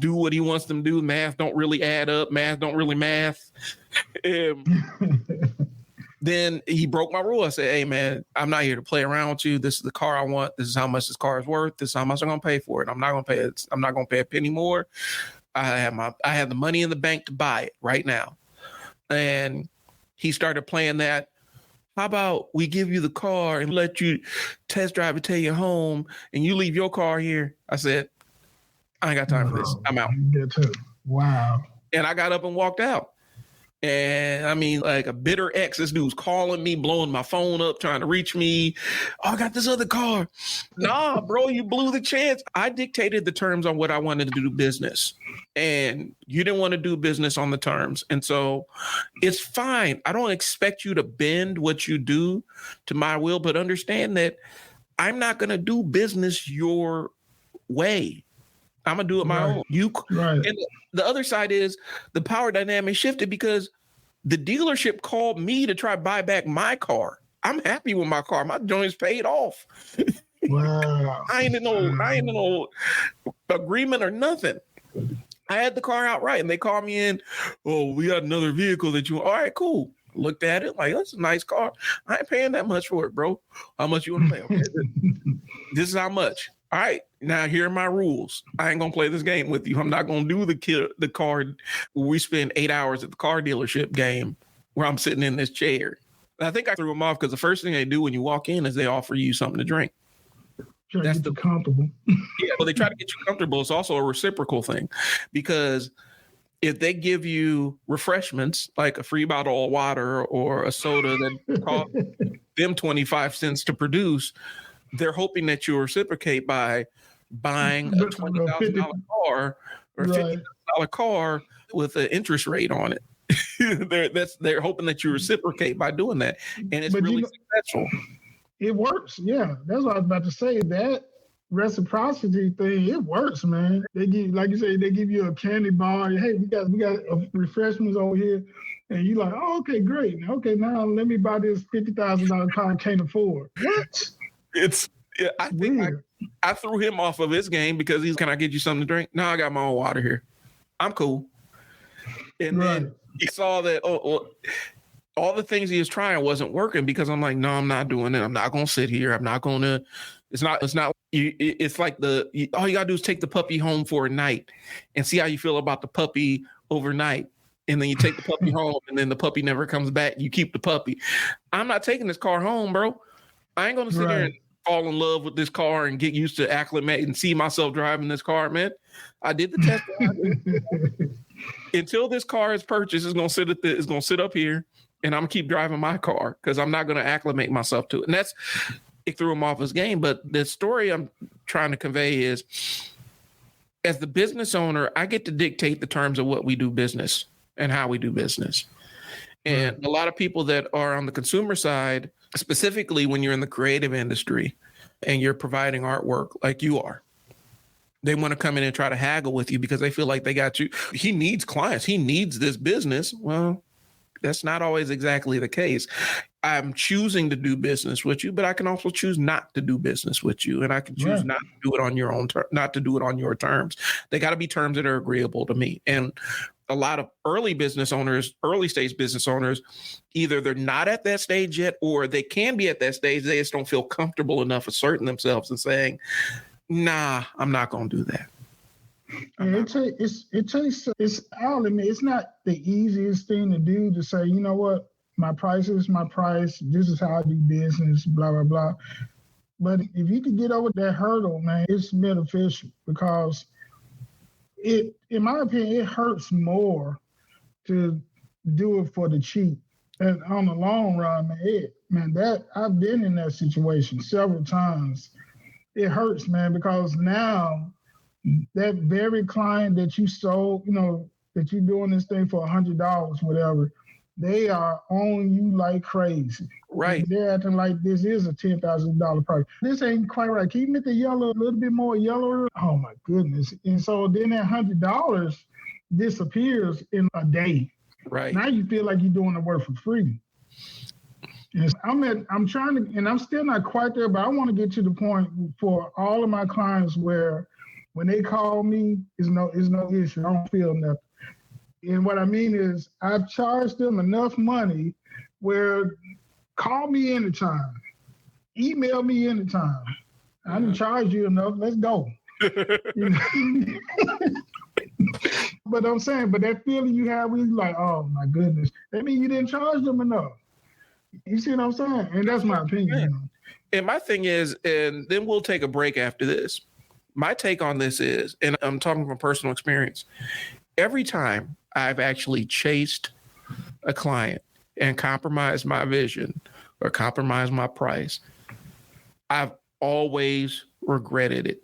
do what he wants them to do. Math don't really add up. Math don't really math. Then he broke my rule. I said, hey, man, I'm not here to play around with you. This is the car I want. This is how much this car is worth. This is how much I'm going to pay for it. I'm not going to pay it. I'm not going to pay a penny more. I have the money in the bank to buy it right now. And he started playing that. How about we give you the car and let you test drive it till you're home and you leave your car here? I said, I ain't got time for this. I'm out. Wow. And I got up and walked out. And I mean, like a bitter ex, this dude's calling me, blowing my phone up, trying to reach me. Oh, I got this other car. Nah, bro, you blew the chance. I dictated the terms on what I wanted to do business. And you didn't want to do business on the terms. And so it's fine. I don't expect you to bend what you do to my will, but understand that I'm not going to do business your way. I'm going to do it my own. And the other side is the power dynamic shifted because the dealership called me to try to buy back my car. I'm happy with my car. My joint's paid off. Wow. I ain't in no agreement or nothing. I had the car outright, and they called me in. Oh, we got another vehicle that you want. All right, cool. Looked at it like, that's a nice car. I ain't paying that much for it, bro. How much you want to pay? Okay, this is how much. All right, now here are my rules. I ain't gonna play this game with you. I'm not gonna do the car where we spend 8 hours at the car dealership game where I'm sitting in this chair. And I think I threw them off because the first thing they do when you walk in is they offer you something to drink. That's comfortable. Yeah, well, they try to get you comfortable. It's also a reciprocal thing, because if they give you refreshments like a free bottle of water or a soda that cost them 25 cents to produce, they're hoping that you reciprocate by buying a $20,000 car or $50,000 car with an interest rate on it. They're hoping that you reciprocate by doing that, and it's really successful. It works, yeah. That's what I was about to say. That reciprocity thing, it works, man. They give, like you say, they give you a candy bar. Hey, we got refreshments over here. And you're like, oh, okay, great. Okay, now let me buy this $50,000 car I can't afford. What? I think I threw him off of his game because can I get you something to drink? No, I got my own water here. I'm cool. And then he saw that, all the things he was trying wasn't working, because I'm like, no, I'm not doing it. I'm not going to sit here. I'm not going to, it's like all you got to do is take the puppy home for a night and see how you feel about the puppy overnight. And then you take the puppy home, and then the puppy never comes back. You keep the puppy. I'm not taking this car home, bro. I ain't going to sit there and fall in love with this car and get used to acclimate and see myself driving this car, man. I did the test drive. Until this car is purchased, it's going to sit up here, and I'm going to keep driving my car because I'm not going to acclimate myself to it. And it threw him off his game. But the story I'm trying to convey is, as the business owner, I get to dictate the terms of what we do business. and how we do business. And a lot of people that are on the consumer side, specifically when you're in the creative industry and you're providing artwork like you are, they want to come in and try to haggle with you because they feel like they got you. He needs clients. He needs this business. Well, that's not always exactly the case. I'm choosing to do business with you, but I can also choose not to do business with you. And I can choose not to do it on your own, not to do it on your terms. They got to be terms that are agreeable to me. And a lot of early stage business owners, either they're not at that stage yet, or they can be at that stage. They just don't feel comfortable enough asserting themselves and saying, nah, I'm not going to do that. It's not the easiest thing to do to say, you know what, my price is my price. This is how I do business, blah, blah, blah. But if you could get over that hurdle, man, it's beneficial because in my opinion, it hurts more to do it for the cheap. And on the long run, I've been in that situation several times. It hurts, man, because now that very client that you sold, that you're doing this thing for $100, whatever, they are on you like crazy. Right. They're acting like this is a $10,000 price. This ain't quite right. Can you make the yellow a little bit more yellower? Oh my goodness. And so then that $100 disappears in a day. Right. Now you feel like you're doing the work for free. And I'm trying to, and I'm still not quite there, but I want to get to the point for all of my clients where when they call me, it's no issue. I don't feel nothing. And what I mean is I've charged them enough money where call me anytime, email me anytime. I didn't charge you enough. Let's go. But I'm saying, but that feeling you have, we like, oh my goodness. That means you didn't charge them enough. You see what I'm saying? And that's my opinion. And my thing is, and then we'll take a break after this. My take on this is, and I'm talking from personal experience, every time I've actually chased a client and compromised my vision or compromised my price, I've always regretted it.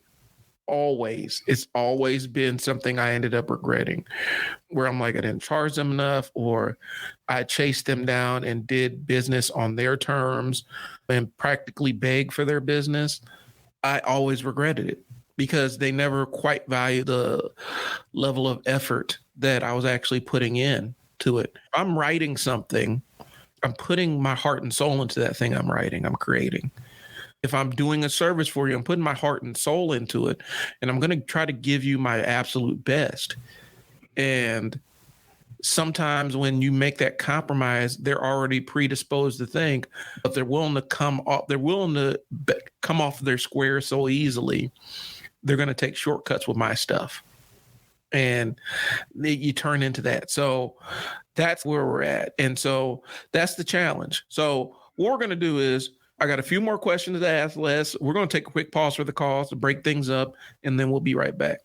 Always. It's always been something I ended up regretting, where I'm like, I didn't charge them enough, or I chased them down and did business on their terms and practically begged for their business. I always regretted it because they never quite valued the level of effort that I was actually putting in to it. I'm writing something. I'm putting my heart and soul into that thing I'm writing, I'm creating. If I'm doing a service for you, I'm putting my heart and soul into it, and I'm going to try to give you my absolute best. And sometimes when you make that compromise, they're already predisposed to think, but they're willing to come off their square so easily. They're going to take shortcuts with my stuff. And you turn into that. So that's where we're at. And so that's the challenge. So what we're going to do is, I got a few more questions to ask Les. We're going to take a quick pause for the calls to break things up, and then we'll be right back.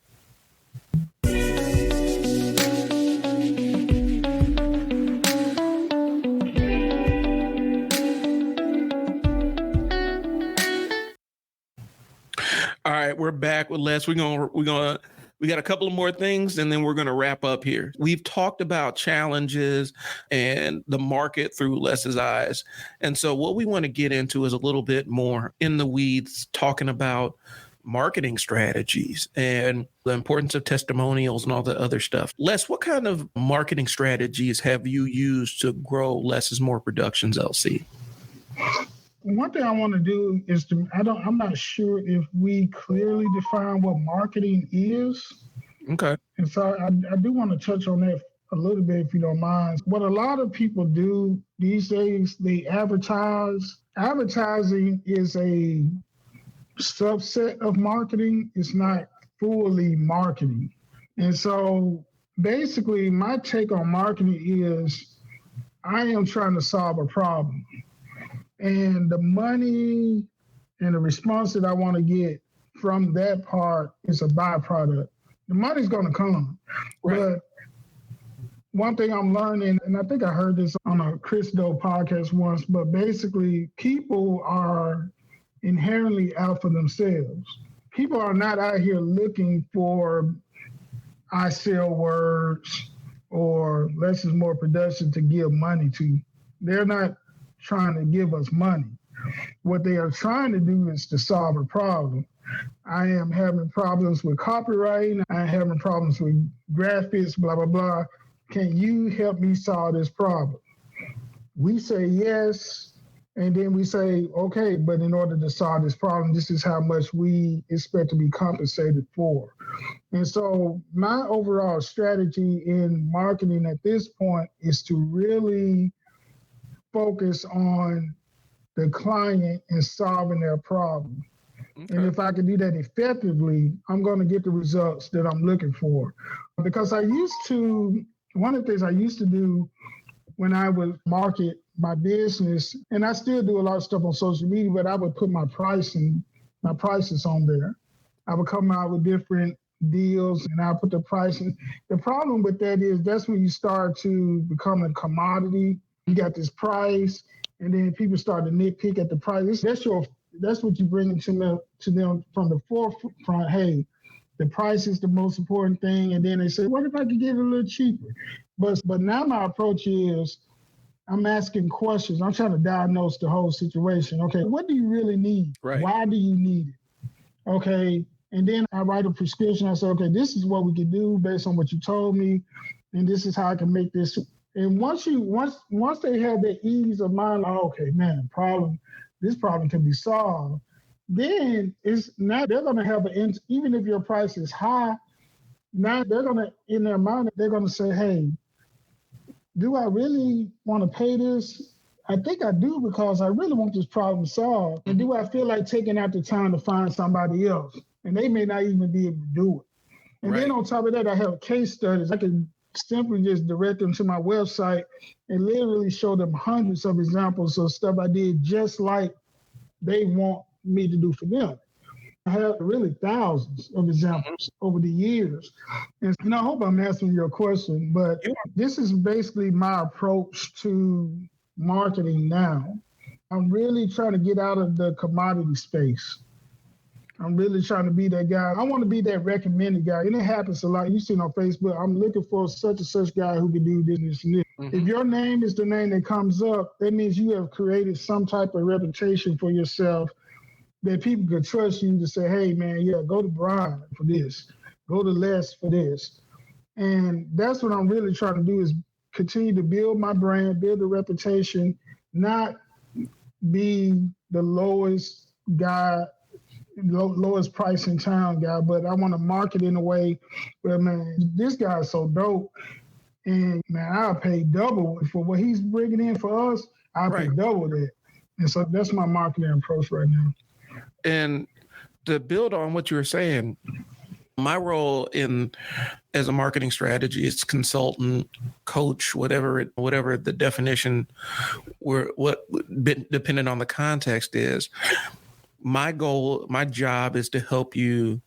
All right, we're back with Les. We got a couple of more things, and then we're going to wrap up here. We've talked about challenges and the market through Les's eyes. And so what we want to get into is a little bit more in the weeds, talking about marketing strategies and the importance of testimonials and all the other stuff. Les, what kind of marketing strategies have you used to grow Les's More Productions LC? One thing I want to do is I'm not sure if we clearly define what marketing is. Okay. And so I do want to touch on that a little bit, if you don't mind. What a lot of people do these days, they advertise. Advertising is a subset of marketing. It's not fully marketing. And so basically my take on marketing is I am trying to solve a problem. And the money and the response that I want to get from that part is a byproduct. The money's going to come. Right. But one thing I'm learning, and I think I heard this on a Chris Doe podcast once, but basically people are inherently out for themselves. People are not out here looking for I sell words. or less is more production to give money to. They're not trying to give us money. What they are trying to do is to solve a problem. I am having problems with copywriting. I'm having problems with graphics, blah, blah, blah. Can you help me solve this problem? We say yes, and then we say, okay, but in order to solve this problem, this is how much we expect to be compensated for. And so my overall strategy in marketing at this point is to really focus on the client and solving their problem. Okay. And if I can do that effectively, I'm going to get the results that I'm looking for. Because one of the things I used to do when I would market my business, and I still do a lot of stuff on social media, but I would put my prices on there. I would come out with different deals and I put the pricing. The problem with that is that's when you start to become a commodity. You got this price, and then people start to nitpick at the price. That's what you bring to them from the forefront. Hey, the price is the most important thing. And then they say, what if I could get it a little cheaper? But now my approach is I'm asking questions. I'm trying to diagnose the whole situation. Okay, what do you really need? Right. Why do you need it? Okay, and then I write a prescription. I say, okay, this is what we can do based on what you told me, and this is how I can make this. And once they have the ease of mind, like, okay, man, this problem can be solved. Then they're going to have even if your price is high, now they're going to, in their mind, they're going to say, hey, do I really want to pay this? I think I do because I really want this problem solved. And do I feel like taking out the time to find somebody else? And they may not even be able to do it. And then on top of that, I have case studies. I can simply just direct them to my website and literally show them hundreds of examples of stuff I did just like they want me to do for them. I have really thousands of examples over the years. And I hope I'm answering your question, but this is basically my approach to marketing now. I'm really trying to get out of the commodity space. I'm really trying to be that guy. I want to be that recommended guy. And it happens a lot. You see it on Facebook. I'm looking for such and such guy who can do this and this. If your name is the name that comes up, that means you have created some type of reputation for yourself that people could trust you to say, hey, man, go to Brian for this. Go to Les for this. And that's what I'm really trying to do is continue to build my brand, build a reputation, not be the lowest guy, lowest price in town guy, but I want to market in a way where, man, this guy is so dope. And, man, I'll pay double for what he's bringing in for us. I'll pay double that. And so that's my marketing approach right now. And to build on what you were saying, my role as a marketing strategy is consultant, coach, whatever the definition, depending on the context is. My job is to help you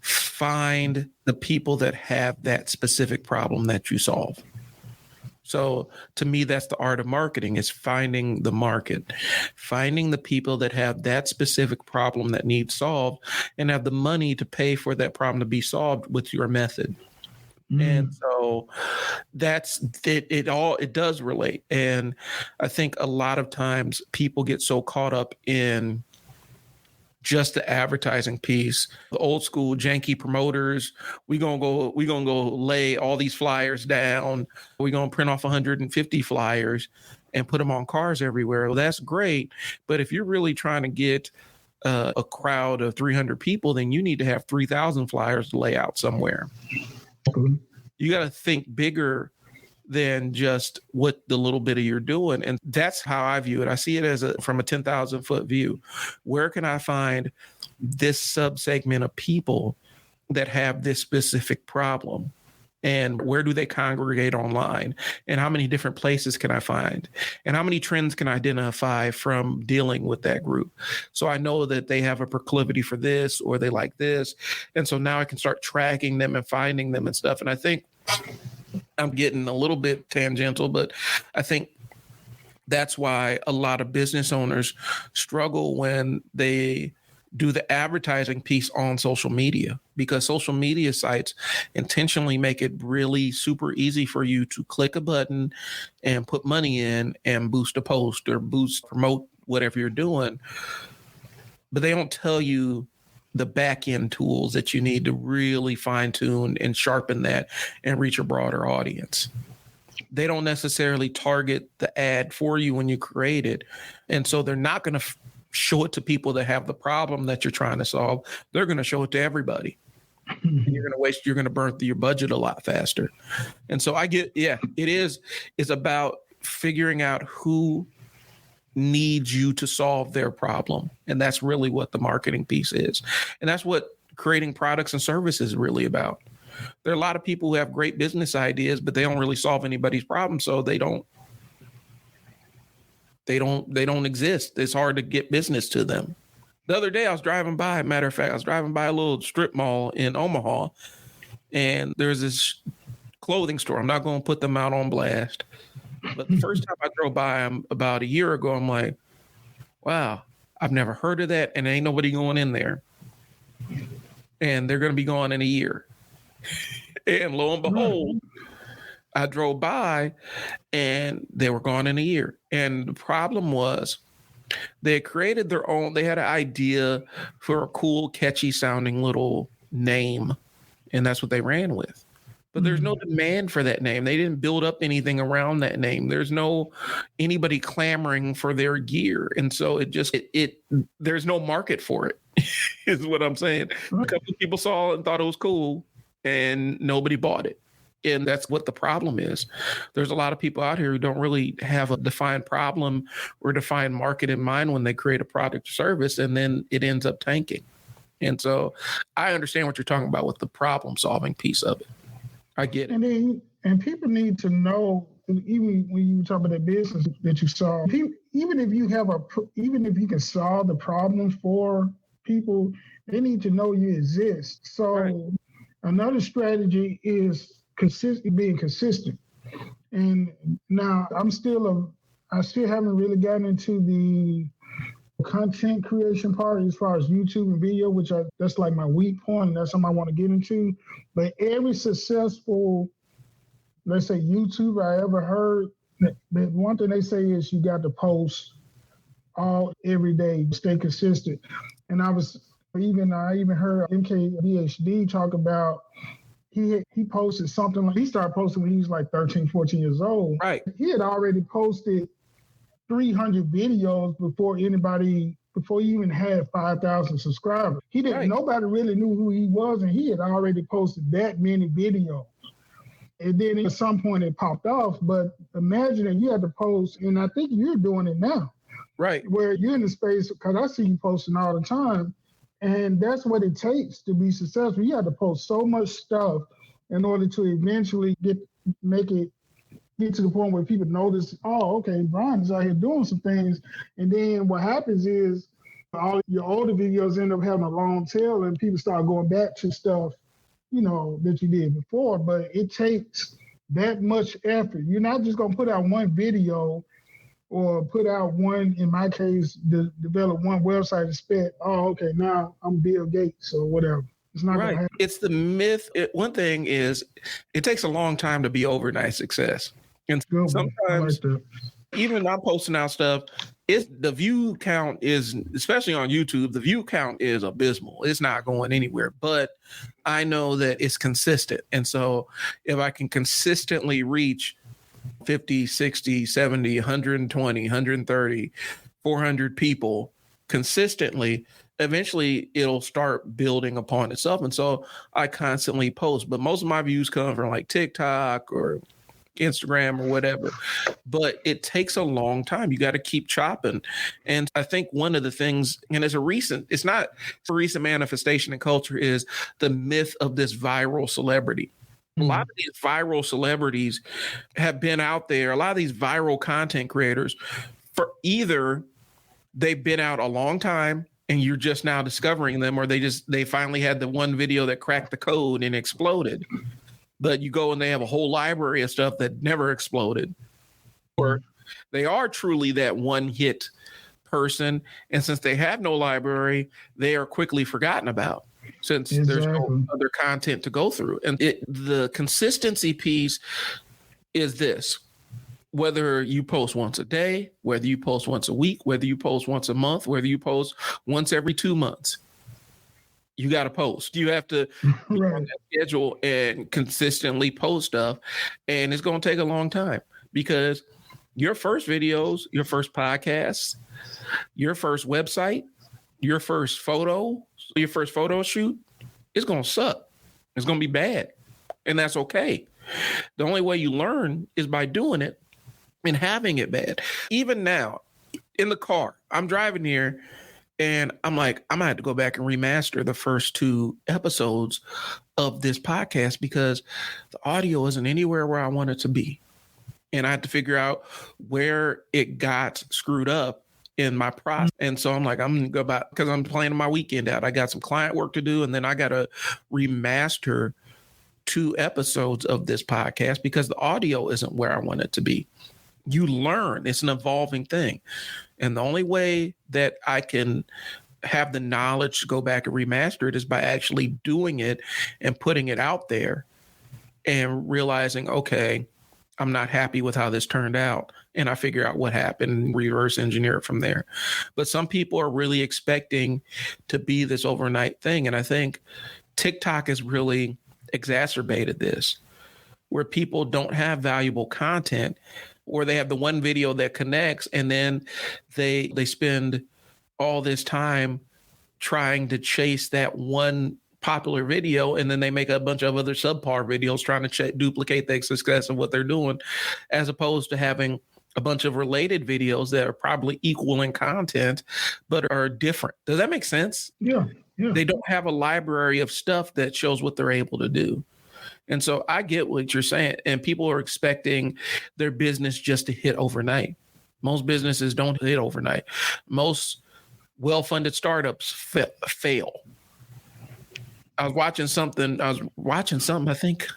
find the people that have that specific problem that you solve. So to me, that's the art of marketing, is finding the market, finding the people that have that specific problem that needs solved and have the money to pay for that problem to be solved with your method. And so that's it. It does relate. And I think a lot of times people get so caught up in just the advertising piece, the old school janky promoters. We're gonna go lay all these flyers down. We're gonna print off 150 flyers and put them on cars everywhere. Well, that's great, but if you're really trying to get a crowd of 300 people, then you need to have 3,000 flyers to lay out somewhere. You got to think bigger than just what the little bit of you're doing. And that's how I view it. I see it from a 10,000 foot view. Where can I find this subsegment of people that have this specific problem? And where do they congregate online? And how many different places can I find? And how many trends can I identify from dealing with that group? So I know that they have a proclivity for this or they like this. And so now I can start tracking them and finding them and stuff. And I think I'm getting a little bit tangential, but I think that's why a lot of business owners struggle when they do the advertising piece on social media, because social media sites intentionally make it really super easy for you to click a button and put money in and boost a post or promote whatever you're doing. But they don't tell you the back end tools that you need to really fine tune and sharpen that and reach a broader audience. They don't necessarily target the ad for you when you create it. And so they're not going to show it to people that have the problem that you're trying to solve. They're going to show it to everybody. And you're going to burn through your budget a lot faster. And so it's about figuring out who needs you to solve their problem. And that's really what the marketing piece is. And that's what creating products and services is really about. There are a lot of people who have great business ideas, but they don't really solve anybody's problem. So they don't exist. It's hard to get business to them. The other day I was driving by, matter of fact, I was driving by a little strip mall in Omaha, and there's this clothing store. I'm not going to put them out on blast. But the first time I drove by them about a year ago, I'm like, wow, I've never heard of that, and ain't nobody going in there. And they're going to be gone in a year. And lo and behold, I drove by and they were gone in a year. And the problem was they had created their own, they had an idea for a cool, catchy sounding little name. And that's what they ran with. But there's no demand for that name. They didn't build up anything around that name. There's no anybody clamoring for their gear. And so there's no market for it, is what I'm saying. A couple of people saw it and thought it was cool, and nobody bought it. And that's what the problem is. There's a lot of people out here who don't really have a defined problem or defined market in mind when they create a product or service, and then it ends up tanking. And so I understand what you're talking about with the problem solving piece of it. I get it. And people need to know, even when you talk about that business that you saw, even if you can solve the problem for people, they need to know you exist. So Another strategy is being consistent. And now I still haven't really gotten into the content creation part as far as YouTube and video, that's like my weak point. That's something I want to get into. But every successful, let's say, YouTuber I ever heard, the one thing they say is you got to post every day, stay consistent. And I even heard MKBHD talk about he posted something like, he started posting when he was like 13, 14 years old. Right. He had already posted 300 videos before he even had 5,000 subscribers. Nobody really knew who he was, and he had already posted that many videos. And then at some point it popped off, but imagine that you had to post, and I think you're doing it now. Right. Where you're in the space, because I see you posting all the time, and that's what it takes to be successful. You have to post so much stuff in order to eventually get to the point where people notice, oh, okay, Brian is out here doing some things. And then what happens is all your older videos end up having a long tail, and people start going back to stuff, that you did before. But it takes that much effort. You're not just going to put out one video or put out one, in my case, develop one website and expect, oh, okay, now I'm Bill Gates or whatever. It's not going to happen. It's the myth. One thing is it takes a long time to be overnight success. And sometimes, even I'm posting out stuff, the view count is, especially on YouTube, the view count is abysmal. It's not going anywhere, but I know that it's consistent. And so if I can consistently reach 50, 60, 70, 120, 130, 400 people consistently, eventually it'll start building upon itself. And so I constantly post, but most of my views come from like TikTok or Instagram or whatever, but it takes a long time. You got to keep chopping. And I think one of the things, and it's a recent manifestation in culture, is the myth of this viral celebrity. A lot of these viral celebrities have been out there. A lot of these viral content creators, for either they've been out a long time and you're just now discovering them, or they finally had the one video that cracked the code and exploded. But you go and they have a whole library of stuff that never exploded. Or they are truly that one hit person. And since they have no library, they are quickly forgotten about since there's no other content to go through. And the consistency piece is this. Whether you post once a day, whether you post once a week, whether you post once a month, whether you post once every 2 months, you got to post. You have to be on that schedule and consistently post stuff. And it's going to take a long time because your first videos, your first podcasts, your first website, your first photo shoot, it's going to suck. It's going to be bad. And that's okay. The only way you learn is by doing it and having it bad. Even now, in the car, I'm driving here and I'm like, I might have to go back and remaster the first 2 episodes of this podcast because the audio isn't anywhere where I want it to be. And I had to figure out where it got screwed up in my process. And so I'm like, I'm going to go back because I'm planning my weekend out. I got some client work to do, and then I got to remaster 2 episodes of this podcast because the audio isn't where I want it to be. You learn. It's an evolving thing. And the only way that I can have the knowledge to go back and remaster it is by actually doing it and putting it out there and realizing, okay, I'm not happy with how this turned out. And I figure out what happened and reverse engineer it from there. But some people are really expecting to be this overnight thing. And I think TikTok has really exacerbated this, where people don't have valuable content, or they have the one video that connects and then they spend all this time trying to chase that one popular video, and then they make a bunch of other subpar videos trying to duplicate the success of what they're doing, as opposed to having a bunch of related videos that are probably equal in content but are different. Does that make sense? Yeah. They don't have a library of stuff that shows what they're able to do. And so I get what you're saying. And people are expecting their business just to hit overnight. Most businesses don't hit overnight. Most well-funded startups fail. I was watching something, I think,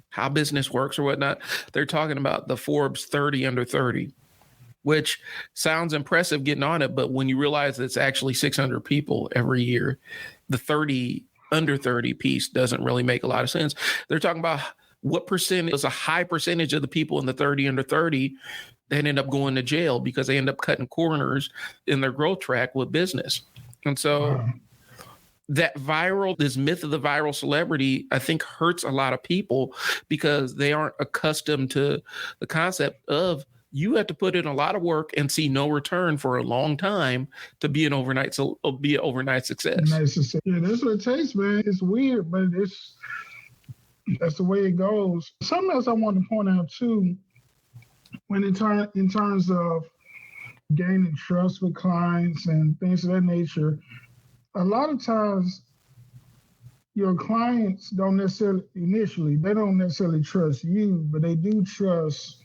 How Business Works or whatnot. They're talking about the Forbes 30 under 30, which sounds impressive getting on it. But when you realize it's actually 600 people every year, the 30 under 30 piece doesn't really make a lot of sense. They're talking about what percent is a high percentage of the people in the 30 under 30 that end up going to jail because they end up cutting corners in their growth track with business. And so this myth of the viral celebrity, I think, hurts a lot of people because they aren't accustomed to the concept of you have to put in a lot of work and see no return for a long time to be an overnight success. Yeah, that's what it takes, man. It's weird, but that's the way it goes. Something else I want to point out too, when in terms of gaining trust with clients and things of that nature, a lot of times your clients they don't necessarily trust you, but they do trust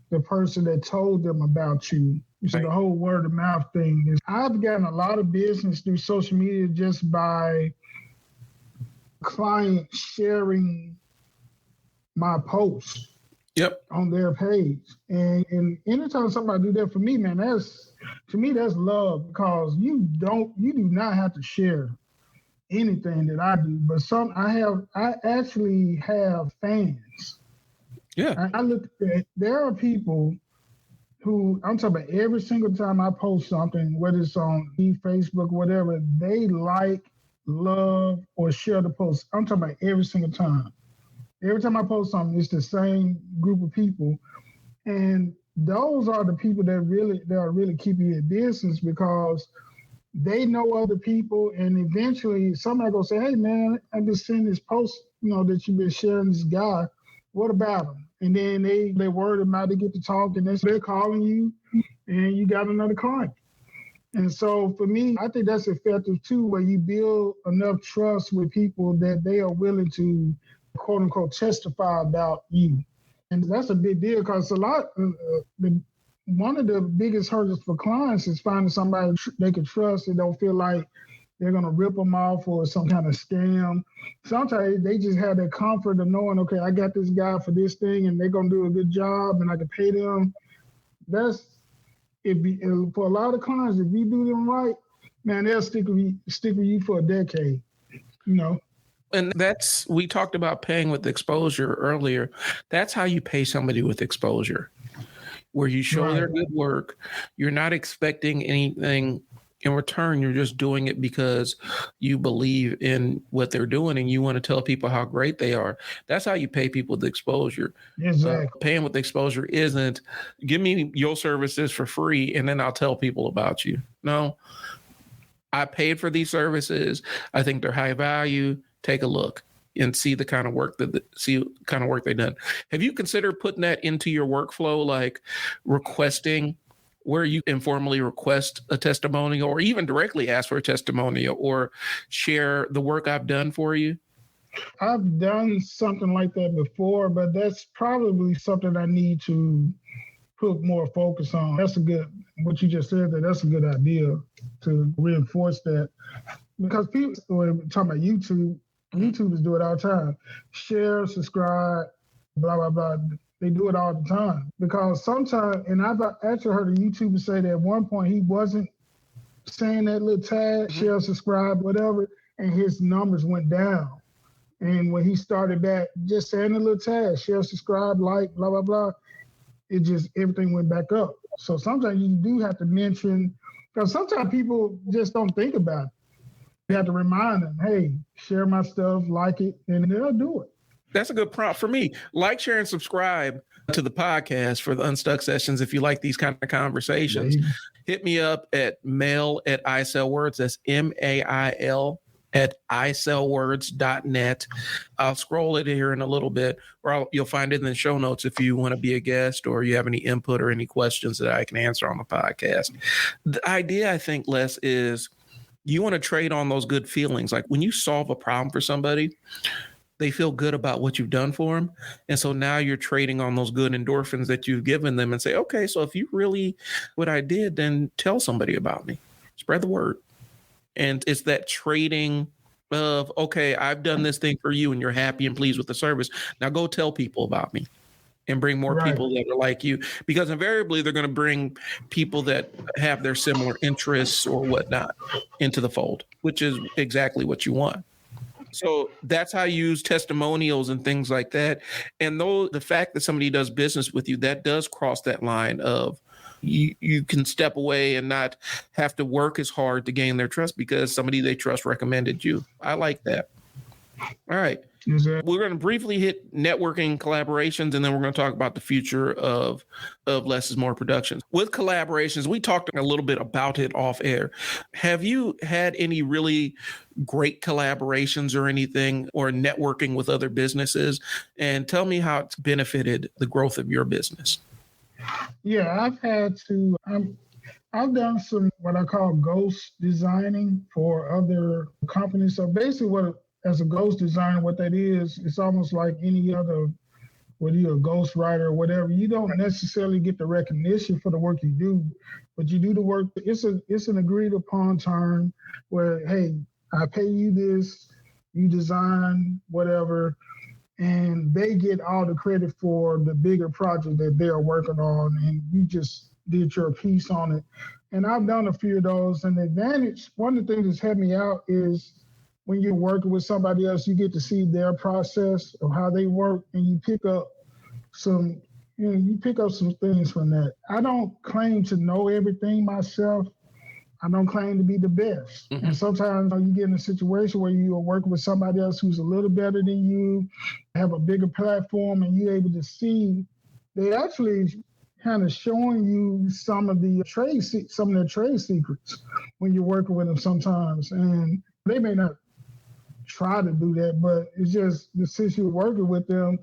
the person that told them about you. So the whole word of mouth thing is, I've gotten a lot of business through social media just by clients sharing my posts on their page. And anytime somebody do that for me, man, that's love, because you do not have to share anything that I do. But I actually have fans. Yeah. I look at, there are people who, I'm talking about every single time I post something, whether it's on Facebook, whatever, they like, love, or share the post. I'm talking about every single time. Every time I post something, it's the same group of people. And those are the people that are really keeping you in business, because they know other people, and eventually somebody gonna say, hey man, I just seen this post, that you've been sharing this guy. What about him? And then they word of mouth, they get to talk, and they're calling you, and you got another client. And so for me, I think that's effective too, where you build enough trust with people that they are willing to, quote unquote, testify about you. And that's a big deal, because one of the biggest hurdles for clients is finding somebody they can trust and don't feel like they're going to rip them off or some kind of scam. Sometimes they just have that comfort of knowing, okay, I got this guy for this thing and they're going to do a good job and I can pay them. for a lot of clients, if you do them right, man, they'll stick with you for a decade. And we talked about paying with exposure earlier. That's how you pay somebody with exposure, where you show their good work. You're not expecting anything in return. You're just doing it because you believe in what they're doing and you want to tell people how great they are. That's how you pay people with exposure. Exactly. Paying with exposure isn't give me your services for free and then I'll tell people about you. No, I paid for these services. I think they're high value. Take a look and see the kind of work they've done. Have you considered putting that into your workflow, like requesting where you informally request a testimonial or even directly ask for a testimonial or share the work I've done for you? I've done something like that before, but that's probably something I need to put more focus on. What you just said, that's a good idea to reinforce that. Because people, when we're talking about YouTubers do it all the time. Share, subscribe, blah, blah, blah. They do it all the time. Because sometimes, and I've actually heard a YouTuber say that at one point he wasn't saying that little tag, share, subscribe, whatever, and his numbers went down. And when he started back, just saying the little tag, share, subscribe, like, blah, blah, blah, everything went back up. So sometimes you do have to mention, because sometimes people just don't think about it. You have to remind them, hey, share my stuff, like it, and they'll do it. That's a good prompt for me. Like, share, and subscribe to the podcast for the Unstuck Sessions. If you like these kind of conversations, hit me up at mail@isellwords. That's MAIL at isellwords.net. I'll scroll it here in a little bit, or you'll find it in the show notes if you want to be a guest or you have any input or any questions that I can answer on the podcast. The idea, I think, Les, is you want to trade on those good feelings. Like when you solve a problem for somebody, they feel good about what you've done for them. And so now you're trading on those good endorphins that you've given them and say, okay, so if you really what I did, then tell somebody about me. Spread the word. And it's that trading of, okay, I've done this thing for you and you're happy and pleased with the service. Now go tell people about me and bring more people that are like you, because invariably they're going to bring people that have their similar interests or whatnot into the fold, which is exactly what you want. So that's how you use testimonials and things like that. And though the fact that somebody does business with you, that does cross that line of you can step away and not have to work as hard to gain their trust because somebody they trust recommended you. I like that. All right. We're going to briefly hit networking collaborations, and then we're going to talk about the future of Less is More Productions. With collaborations, we talked a little bit about it off air. Have you had any really great collaborations or anything, or networking with other businesses? And tell me how it's benefited the growth of your business. Yeah, I've done some what I call ghost designing for other companies. So basically as a ghost designer, what that is, it's almost like any other, whether you're a ghost writer or whatever, you don't necessarily get the recognition for the work you do, but you do the work. It's an agreed upon term where, hey, I pay you this, you design whatever, and they get all the credit for the bigger project that they're working on, and you just did your piece on it. And I've done a few of those, and the advantage, one of the things that's helped me out is when you're working with somebody else, you get to see their process of how they work, and you pick up some things from that. I don't claim to know everything myself. I don't claim to be the best. Mm-hmm. And sometimes you get in a situation where you are working with somebody else who's a little better than you, have a bigger platform, and you're able to see they actually kind of showing you some of their trade secrets when you're working with them sometimes. And they may not try to do that, but it's just since you're working with them,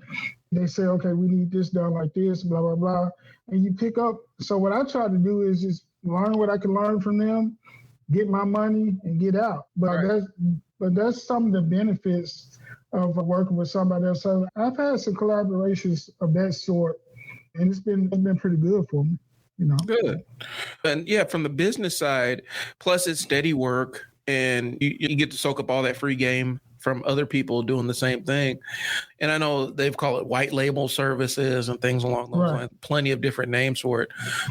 they say, okay, we need this done like this, blah, blah, blah. And you pick up. So what I try to do is just learn what I can learn from them, get my money and get out. But that's some of the benefits of working with somebody else. So I've had some collaborations of that sort, and it's been pretty good for me, Good. And yeah, from the business side, plus it's steady work, and you get to soak up all that free game from other people doing the same thing. And I know they've called it white label services and things along those lines, plenty of different names for it.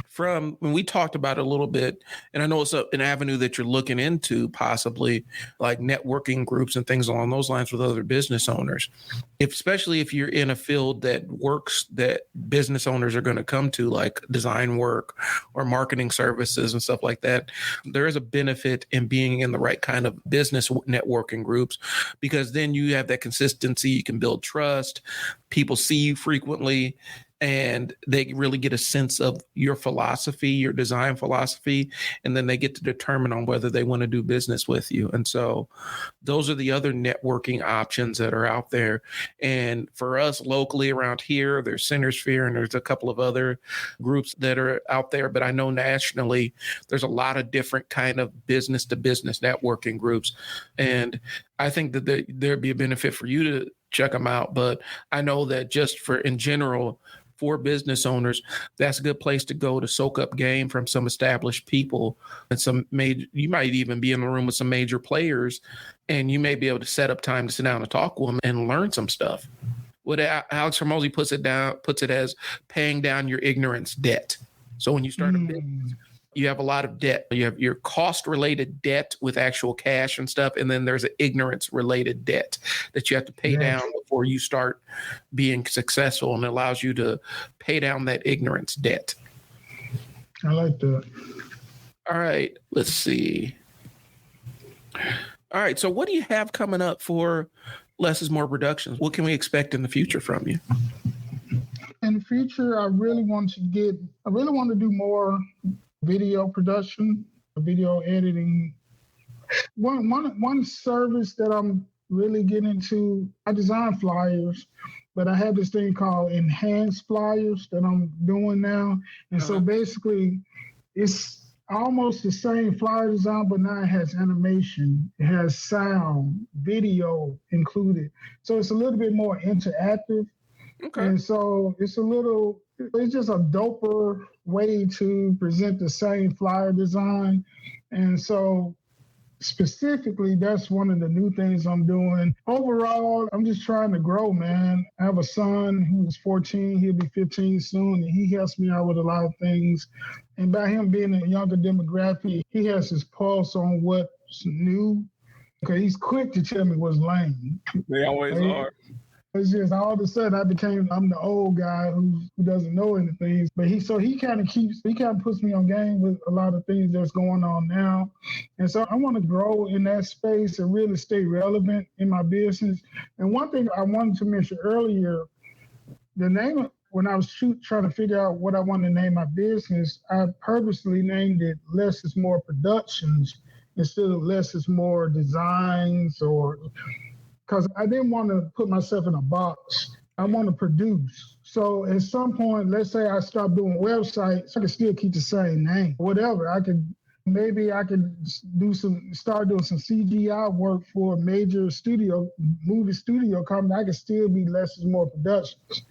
From when we talked about it a little bit, and I know it's an avenue that you're looking into, possibly like networking groups and things along those lines with other business owners. Especially if you're in a field that works, that business owners are going to come to, like design work or marketing services and stuff like that, there is a benefit in being in the right kind of business networking groups, because then you have that consistency, you can build trust, people see you frequently, and they really get a sense of your philosophy, your design philosophy, and then they get to determine on whether they want to do business with you. And so those are the other networking options that are out there. And for us locally around here, there's Centersphere and there's a couple of other groups that are out there. But I know nationally, there's a lot of different kind of business to business networking groups. And I think that there'd be a benefit for you to check them out. But I know that just for in general, for business owners, that's a good place to go to soak up game from some established people and some major. You might even be in the room with some major players, and you may be able to set up time to sit down and talk with them and learn some stuff. What Alex Hormozy puts it as paying down your ignorance debt. So when you start a business, you have a lot of debt. You have your cost-related debt with actual cash and stuff, and then there's an ignorance-related debt that you have to pay down before you start being successful, and it allows you to pay down that ignorance debt. I like that. All right, let's see. All right, so what do you have coming up for Less is More Productions? What can we expect in the future from you? In the future, I really want to do more video production, video editing. One service that I'm really getting into, I design flyers, but I have this thing called enhanced flyers that I'm doing now. And so basically it's almost the same flyer design, but now it has animation, it has sound, video included. So it's a little bit more interactive. Okay. And so it's just a doper way to present the same flyer design. And so specifically, that's one of the new things I'm doing. Overall, I'm just trying to grow, man. I have a son who's 14, he'll be 15 soon, and he helps me out with a lot of things. And by him being a younger demographic, he has his pulse on what's new. Okay, he's quick to tell me what's lame. They always are. It's just all of a sudden I'm the old guy who doesn't know anything. But he kind of puts me on game with a lot of things that's going on now. And so I want to grow in that space and really stay relevant in my business. And one thing I wanted to mention earlier, the name, when I was trying to figure out what I wanted to name my business, I purposely named it Less is More Productions instead of Less is More Designs, or because I didn't want to put myself in a box. I want to produce. So at some point, let's say I stop doing websites, I can still keep the same name. Whatever, maybe I could start doing some CGI work for a major movie studio company. I could still be Less is More Productions.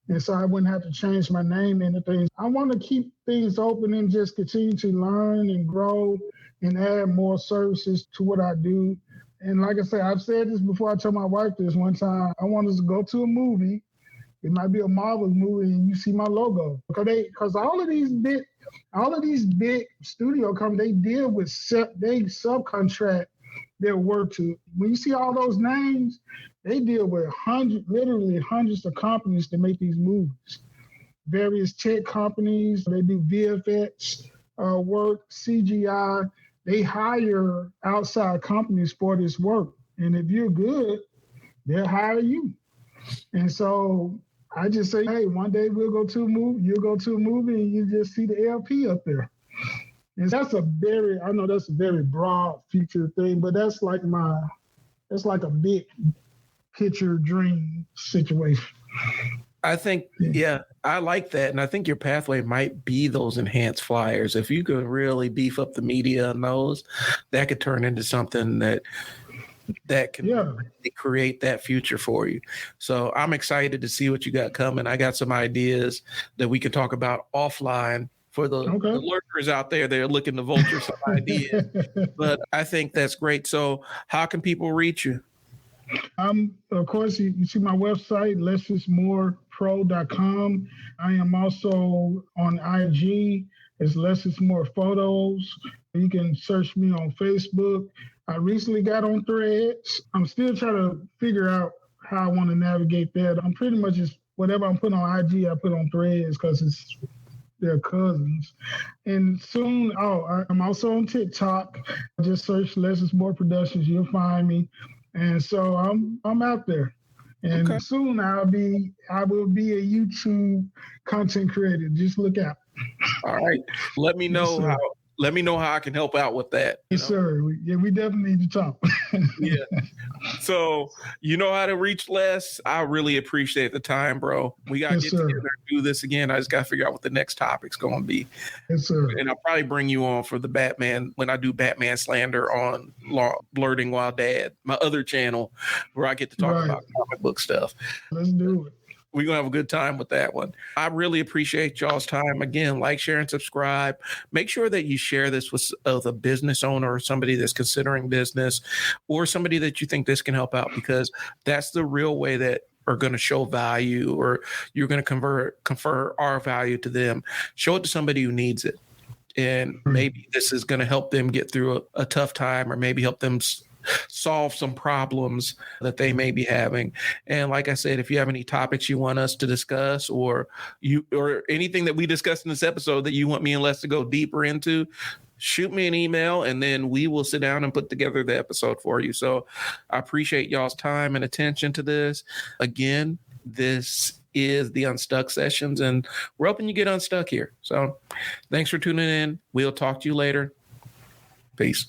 And so I wouldn't have to change my name into things. I want to keep things open and just continue to learn and grow and add more services to what I do. And like I said, I've said this before. I told my wife this one time. I want us to go to a movie. It might be a Marvel movie, and you see my logo. Because all of these big studio companies, they subcontract their work to. When you see all those names, they deal with literally hundreds of companies to make these movies. Various tech companies, they do VFX work, CGI. They hire outside companies for this work. And if you're good, they'll hire you. And so I just say, hey, one day we'll go to a movie, you'll go to a movie and you just see the LP up there. And I know that's a very broad future thing, but that's like a big picture dream situation. I think, I like that. And I think your pathway might be those enhanced flyers. If you could really beef up the media on those, that could turn into something that can really create that future for you. So I'm excited to see what you got coming. I got some ideas that we can talk about offline for the lurkers out there. They're looking to vulture some ideas. But I think that's great. So how can people reach you? Of course, you see my website, lessismorepro.com. I am also on IG. It's Less is More Photos. You can search me on Facebook. I recently got on Threads. I'm still trying to figure out how I want to navigate that. I'm pretty much just whatever I'm putting on IG, I put on Threads because they're cousins. And soon, I'm also on TikTok. Just search Less is More Productions. You'll find me. And so I'm out there. And soon I will be a YouTube content creator. Just look out. All right. Let me know how I can help out with that. Yes, sir. We definitely need to talk. Yeah. So you know how to reach Les. I really appreciate the time, bro. We got to get together and do this again. I just got to figure out what the next topic's going to be. Yes, sir. And I'll probably bring you on for the Batman when I do Batman slander on Blurting While Dad, my other channel where I get to talk about comic book stuff. Let's do it. We're going to have a good time with that one. I really appreciate y'all's time. Again, like, share, and subscribe. Make sure that you share this with a business owner or somebody that's considering business or somebody that you think this can help out, because that's the real way that are going to show value, or you're going to confer our value to them. Show it to somebody who needs it. And maybe this is going to help them get through a tough time, or maybe help them solve some problems that they may be having. And like I said, if you have any topics you want us to discuss, or anything that we discussed in this episode that you want me and Les to go deeper into, shoot me an email and then we will sit down and put together the episode for you. So I appreciate y'all's time and attention to this. Again, this is the Unstuck Sessions, and we're helping you get unstuck here. So thanks for tuning in. We'll talk to you later. Peace.